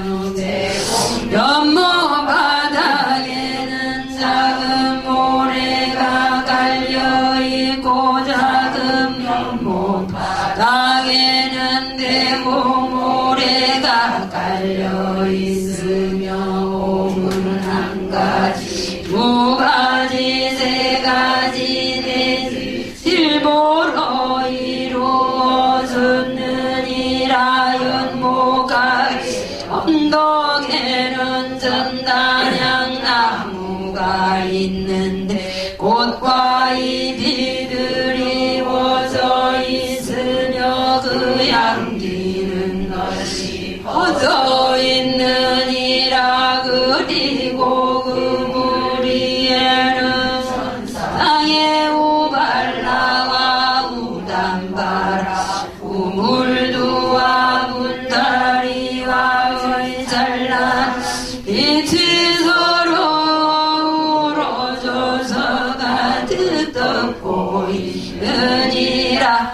연못 바닥에는 작은 모래가 깔려있고 작은 연못 바닥에는 대공 모래가 깔려있으며 오문 한 가지 두 가지 세 가지 넷 일보로 이루어졌느니라. 연못가 언덕에는 전단양 나무가 있는데 꽃과 잎이 드리워져 있으며 그 향기는 너시 잘난 빛이 서로 우러져서 가득 보이느니라.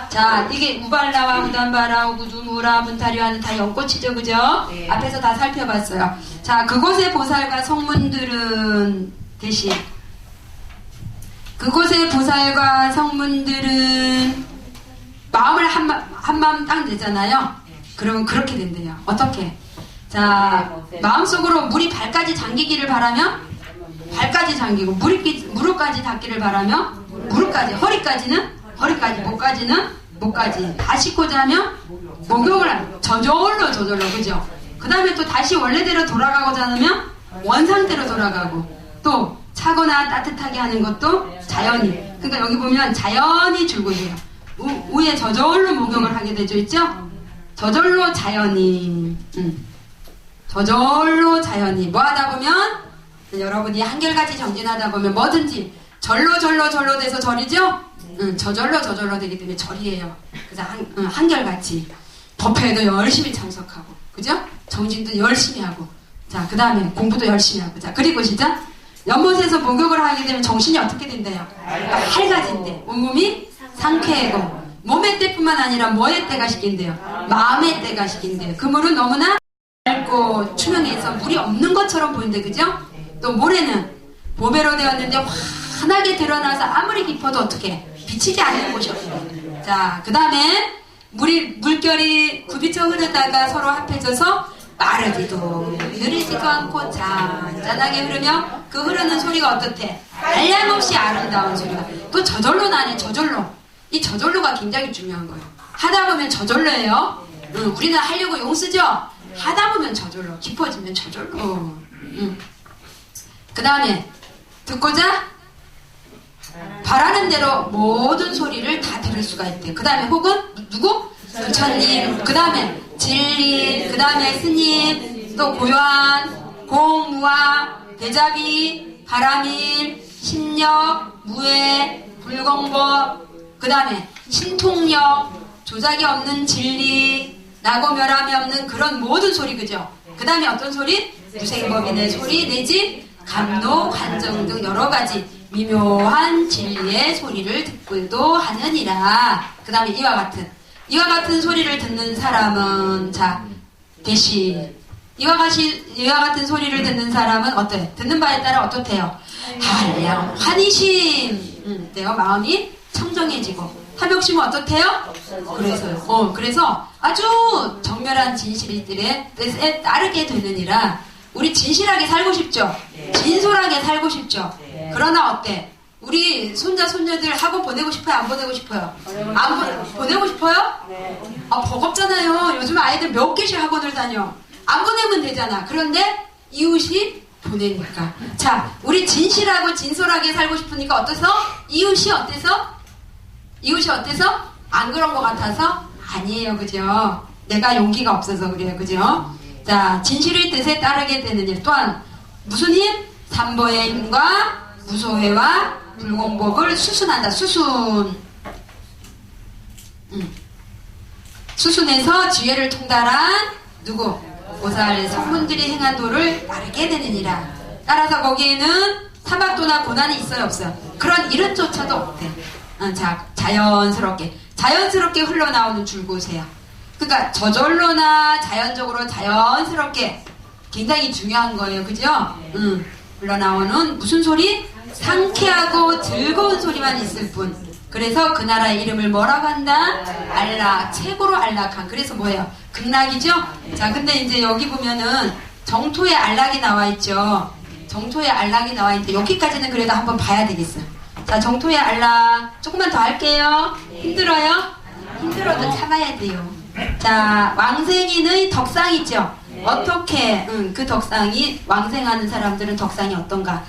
자, 이게 우발라와 우단바라 우구두무라 문타리와는 다 연꽃이죠, 그죠? 네. 앞에서 다 살펴봤어요. 자, 그곳의 보살과 성문들은 대신 그곳의 보살과 성문들은 마음을 한마음 딱 내잖아요. 그러면 그렇게 된대요. 어떻게? 자, 마음속으로 물이 발까지 잠기기를 바라면 발까지 잠기고 무릎까지 닿기를 바라면 무릎까지, 허리까지, 목까지 다 씻고자 하면 목욕을 저절로, 그죠? 그 다음에 또 다시 원래대로 돌아가고자 하면 원상대로 돌아가고, 또 차거나 따뜻하게 하는 것도 자연이. 그러니까 여기 보면 자연이 줄고해요. 위에 저절로 목욕을 하게 되죠, 있죠? 저절로 자연이. 저절로 자연이. 뭐 하다 보면 여러분이 한결같이 정진하다 보면 뭐든지 절로 돼서 절이죠? 저절로 되기 때문에 절이에요. 그래서 한결같이 법회도 열심히 참석하고, 그죠? 정진도 열심히 하고, 자, 그 다음에 공부도 열심히 하고, 자, 그리고 시작. 연못에서 목욕을 하게 되면 정신이 어떻게 된대요? 밝아진대. 온몸이 상쾌하고, 몸의 때뿐만 아니라 뭐의 때가 시킨대요? 마음의 때가 시킨대요. 그 물은 너무나 맑고 투명해서 물이 없는 것처럼 보인대, 그죠? 또 모래는 보배로 되었는데 환하게 드러나서 아무리 깊어도 어떻게 비치지 않는 곳이 없대. 자, 그 다음에 물결이 굽이쳐 흐르다가 서로 합해져서 마르지도 느리지도 않고 잔잔하게 흐르며 그 흐르는 소리가 어떻대? 한량없이 아름다운 소리가. 또 저절로 나네, 저절로. 이 저절로가 굉장히 중요한 거예요. 하다 보면 저절로예요. 우리는 하려고 용 쓰죠? 하다 보면 저절로, 깊어지면 저절로. 그 다음에 듣고자 바라는 대로 모든 소리를 다 들을 수가 있대요. 그 다음에 혹은 누구? 부처님, 그 다음에 진리, 그 다음에 스님, 또 고요한, 공무화, 대자비, 바라밀, 심력, 무해, 불공법, 그 다음에 신통력, 조작이 없는 진리, 나고 멸함이 없는 그런 모든 소리, 그죠? 그 다음에 어떤 소리? 무생법인의 소리 내지 감노, 관정 등 여러 가지 미묘한 진리의 소리를 듣고도 하느니라. 그 다음에 이와 같은 소리를 듣는 사람은, 자, 대시. 이와 같은 소리를 듣는 사람은 어때? 듣는 바에 따라 어떻대요? 한량, 환희심. 네요. 마음이 청정해지고. 탐욕심은 어떻대요? 그래서 아주 정멸한 진실들의 뜻에 따르게 되느니라. 우리 진실하게 살고 싶죠? 진솔하게 살고 싶죠? 그러나 어때? 우리 손자, 손녀들 학원 보내고 싶어요? 안 보내고 싶어요? 보내고 싶어요? 아, 버겁잖아요. 요즘 아이들 몇 개씩 학원을 다녀. 안 보내면 되잖아. 그런데 이웃이 보내니까. 자, 우리 진실하고 진솔하게 살고 싶으니까 어때서? 이웃이 어때서? 안 그런 것 같아서? 아니에요, 그죠? 내가 용기가 없어서 그래요, 그죠? 자, 진실의 뜻에 따르게 되는 일. 또한 무슨 힘? 삼보의 힘과 무소회와 불공법을 수순한다. 수순해서 지혜를 통달한 누구? 보살 성문들이 행한 도를 따르게 되느니라. 따라서 거기에는 사박도나 고난이 있어요, 없어요? 그런 이름조차도 없대. 자, 자연스럽게 흘러나오는 줄곳이에요. 그러니까 저절로나 자연스럽게 굉장히 중요한 거예요, 그죠? 흘러나오는 무슨 소리? 상쾌하고 즐거운 소리만 있을 뿐. 그래서 그 나라의 이름을 뭐라고 한다? 안락, 최고로 안락한. 그래서 뭐예요? 극락이죠? 자, 근데 이제 여기 보면은 정토의 안락이 나와 있죠. 정토의 안락이 나와 있는데 여기까지는 그래도 한번 봐야 되겠어요. 자, 정토의 안락 조금만 더 할게요. 힘들어요? 힘들어도 참아야 돼요. 자, 왕생인의 덕상이죠. 어떻게 그 덕상이 왕생하는 사람들은 덕상이 어떤가?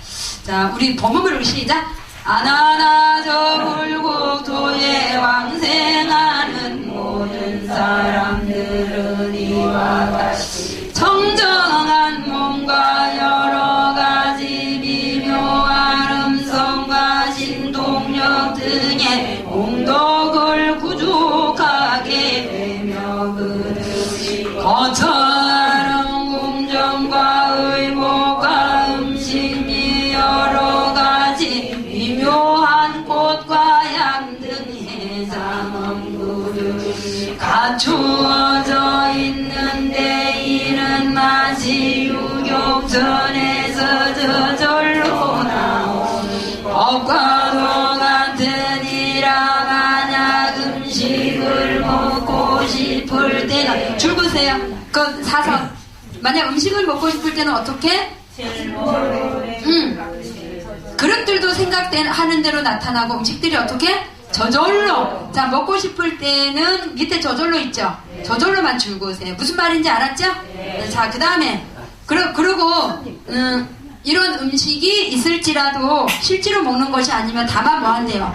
자, 우리 범음을 우리 시작. 아나나 저불국토에 왕생하는 모든 사람들은 이와 같이 청정한 몸과 여러 가지 미묘한 음성과 신동력 등의 공덕을 구족하게 되며 그들이 거처하는 공적 손에서 저절로 나온 법과도 같으니라. 만약 음식을 먹고 싶을 때는 줄 보세요. 그 사선. 만약 음식을 먹고 싶을 때는 어떻게? 그릇들도 생각하는 대로 나타나고 음식들이 어떻게? 저절로. 자, 먹고 싶을 때는 밑에 저절로 있죠? 저절로만 줄고 오세요. 무슨 말인지 알았죠? 자, 그 다음에 그리고 이런 음식이 있을지라도 실제로 먹는 것이 아니면 다만 뭐 한대요?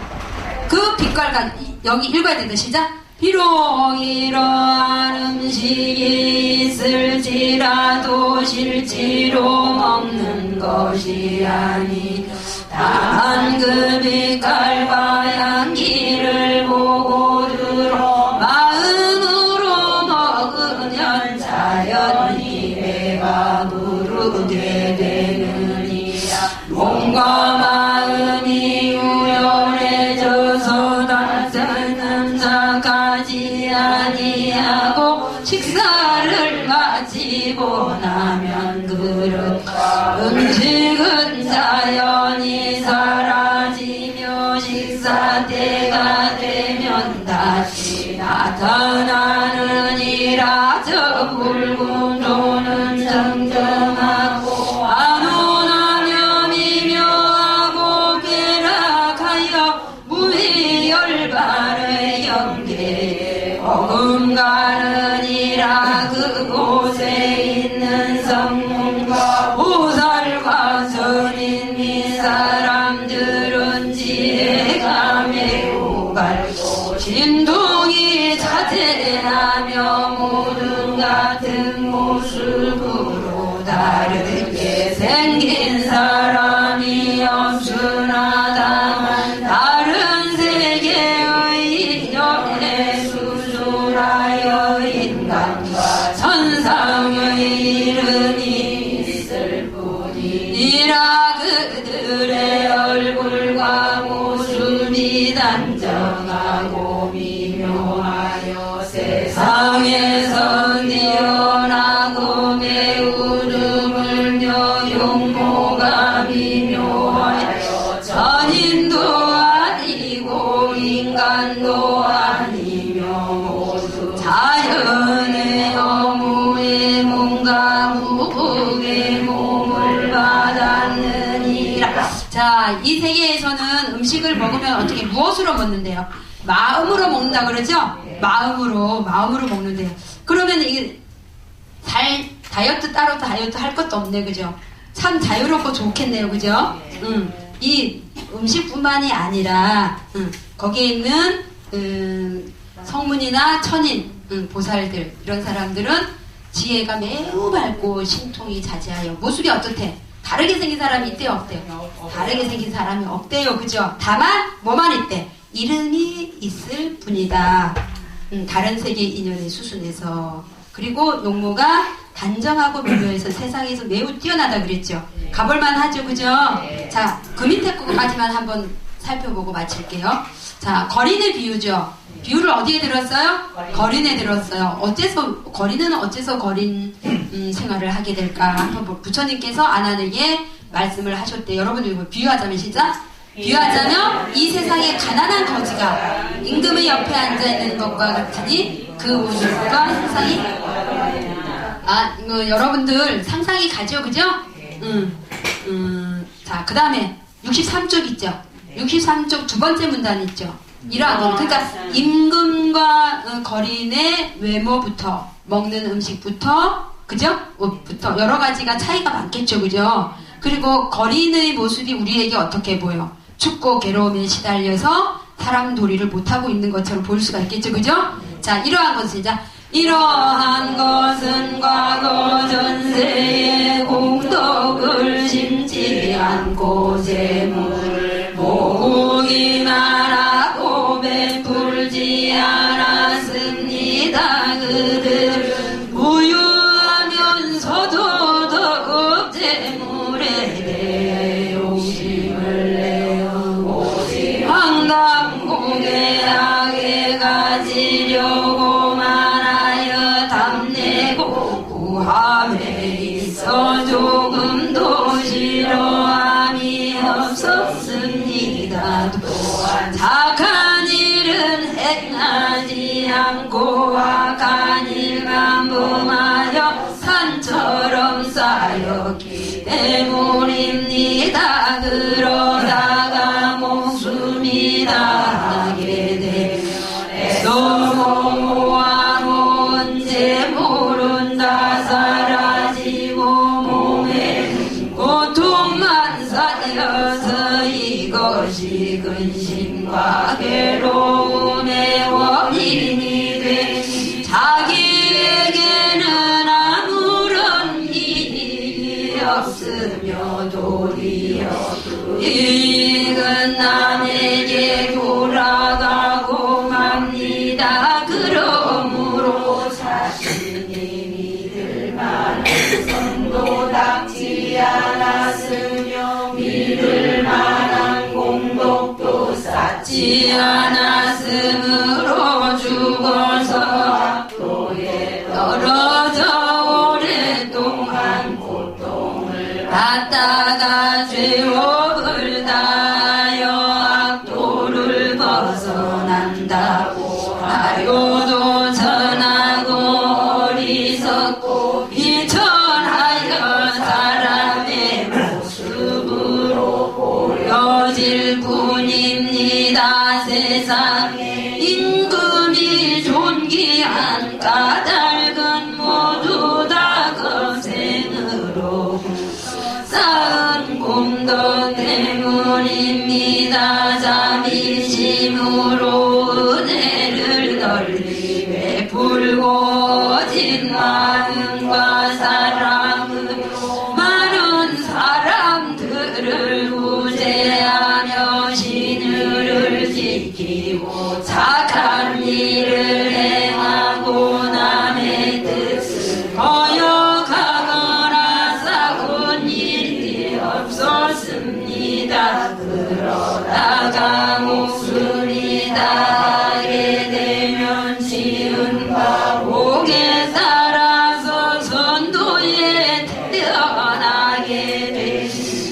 그 빛깔 여기 읽어야 된다. 시작. 비록 이러한 음식이 있을지라도 실제로 먹는 것이 아니 다만 그 빛깔과 향기를 보고 들어 마음으로 먹으면 자연히 배가 부르게 되느니라. 몸과 마음이 유연해져서 낯선 생각하지 아니하고 식사를 마치고 나면 그릇 음식은 자연히 사라지며 식사 때가 되면 다시 나타나느니라. 저 붉은 조는 정정하고 안온하며 미묘하고 쾌락하여 무의열반의 영계 복음 가느니라. 그곳에 있는 성문과 보살과 선인 및 사람들은 지혜가 매우 밝고 신동이 자제하며 모든 같은 모습으로 다르게 생긴 사람이 없으나 다만 다른 세계의 인연에 수술하여 인간과 천상의 이름이 있을 뿐이라. 그들의 얼굴과 모습이 단정하고 미묘하여 세상에서 뛰어나고 매우 드물며 용모가 미묘하여 천인도 아니고 인간도 아니며 모두 자연의 어무의 몸과 무극의 몸을 받았느니라. 자, 이 세계에서는 음식을 먹으면 어떻게 무엇으로 먹는데요? 마음으로 먹는다 그러죠? 마음으로 먹는데요. 그러면 이게 다이어트 따로 다이어트 할 것도 없네, 그죠? 참 자유롭고 좋겠네요, 그죠? 이 음식뿐만이 아니라 거기에 있는 성문이나 천인, 보살들 이런 사람들은 지혜가 매우 밝고 신통이 자제하여 모습이 어떻대? 다르게 생긴 사람이 있대요, 없대요? 다르게 생긴 사람이 없대요, 그죠? 다만 뭐만 있대? 이름이 있을 뿐이다. 다른 세계 인연의 수순에서. 그리고 용모가 단정하고 미묘해서 세상에서 매우 뛰어나다 그랬죠. 가볼만 하죠, 그죠? 자, 그 밑에 거까지만 한번 살펴보고 마칠게요. 자, 거린의 비유죠. 비유를 어디에 들었어요? 거린에 들었어요. 거린은 어째서 거린 생활을 하게 될까? 한번 부처님께서 아난에게 말씀을 하셨대. 여러분들 비유하자면 시작. 비유하자면 이 세상에 가난한 거지가 임금의 옆에 앉아있는 것과 같으니 그 모습과 상상이 여러분들 상상이 가죠, 그죠? 자, 그 다음에 63쪽 있죠. 63쪽 두 번째 문단 있죠. 이러한 거. 그러니까 임금과 거린의 외모부터 먹는 음식부터 그죠? 옷부터 여러 가지가 차이가 많겠죠, 그죠? 그리고 거린의 모습이 우리에게 어떻게 보여? 춥고 괴로움에 시달려서 사람 도리를 못하고 있는 것처럼 보일 수가 있겠죠, 그죠? 자, 이러한 것은 이제 이러한 것은 과거 전세의 공덕을 심지 않고 재물을 모으기만 하고 베풀지 않았습니다. 그들은 무유하면서도 더욱 재물에 대해 욕심을 내어 오직 황당공개하게 가지려고만 하여 담내고 구함에 있어 조금 않고 악한 일만 범하여 산처럼 쌓였기 때문입니다. 그러다가 목숨이 다하게 되면 애써모호한 언제 모른다. 사라지고 몸에 고통만 쌓여서 이것이 근심과 괴로움의 원인이 돼 자기에게는 아무런 이익이 없으며 도리어 이익은 남에게 돌아가고 맙니다. 그러므로 자신이 믿을 만한 선도 닦지 않았으며 믿을 만한 공덕도 쌓지 않았으므로 죽어서 악도에 떨어져 오랫동안 고통을 받다가 죄업을 다하여 악도를 벗어난다고 하여도 전하고 어리석고 비천하여 사람의 모습으로 보여질 뿐입니다. 세상에 임금이 존귀한 까닭은 모두 다 거생으로 쌓은 공덕 때문입니다. 자비심으로 은혜를 널리 베풀고 오직 마음과 사랑으로 많은 사람들을 구제하며 신의를 지키고 착한 일을 행하고 남의 뜻을 거역하거나 싸운 일이 없었습니다. 그러다가 목숨이 다하게 되면 지은 바 복에 따라서 선도에 태어나게 되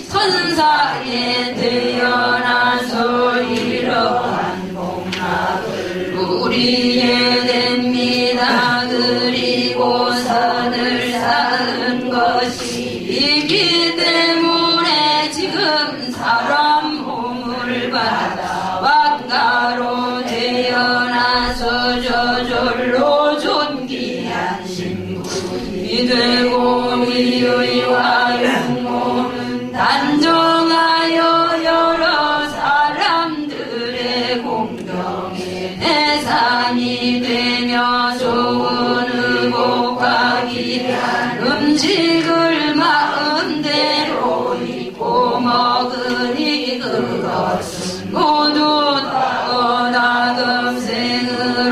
선사에 태어나서 이러한 복락을 누리게 됩니다. 그리고 선을 쌓은 것이 있기 때문에 지금 사람 몸을 받아 왕가로 태어나서 저절로 존귀한 신분이 되고 위의와 용모는 단정하여 여러 사람들의 공경에 대상이 되며 좋은 의복과 귀한 음식을 마음대로 입고 먹으니 그것은 모두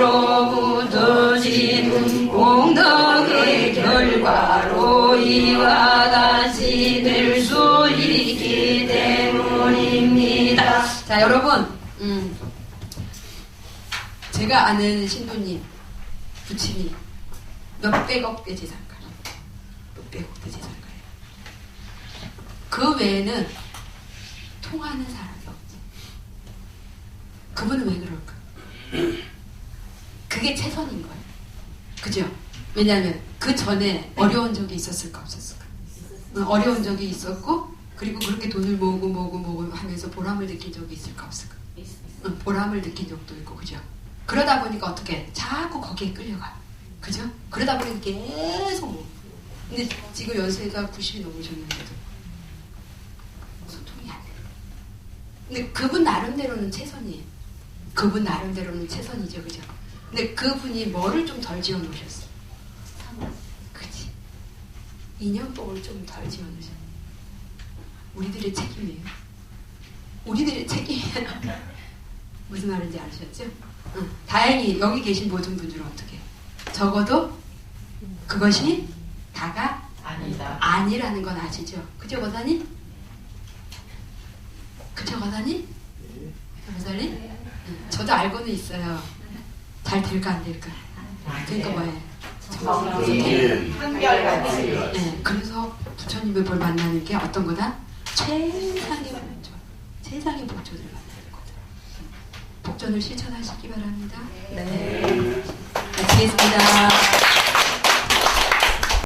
나금생으로부터 지은 공덕의 결과로 이와 같이 될 수 있기 때문입니다. 자, 여러분, 제가 아는 신부님, 부친이 몇백억 대 재산가예요. 몇백억 대 재산가예요. 그 외에는 통하는 사람이 없지. 그분은 왜 그럴까? 그게 최선인 거예요. 그죠? 왜냐하면 그 전에 어려운 적이 있었을까 없었을까? 어려운 적이 있었고, 그리고 그렇게 돈을 모으고 하면서 보람을 느낀 적이 있을까 없을까? 보람을 느낀 적도 있고, 그죠? 그러다 보니까 어떻게 자꾸 거기에 끌려가요. 그죠? 그러다 보니까 계속 뭐. 근데 지금 연세가 90이 넘으셨는데도 소통이 안 돼요. 근데 그분 나름대로는 최선이에요. 그분 나름대로는 최선이죠. 그죠? 근데 그분이 뭐를 좀 덜 지어 놓으셨어? 그치? 인연법을 좀 덜 지어 놓으셨어. 우리들의 책임이에요. 우리들의 책임이에요. 무슨 말인지 아셨죠? 응. 다행히 여기 계신 모든 분들은 어떻게 해요? 적어도 그것이 다가 아니라는 건 아시죠? 그죠, 거사님? 그죠, 거사님? 거사님? 저도 알고는 있어요. 잘 될까 안 될까? 그러니까 뭐예요? 한결같이. 네, 그래서 부처님을 뭘 만나는 게 어떤 거다? 최상의 복전, 최상의 복전을 만나는 거다. 복전을 실천하시기 바랍니다. 네. 부탁드리겠습니다.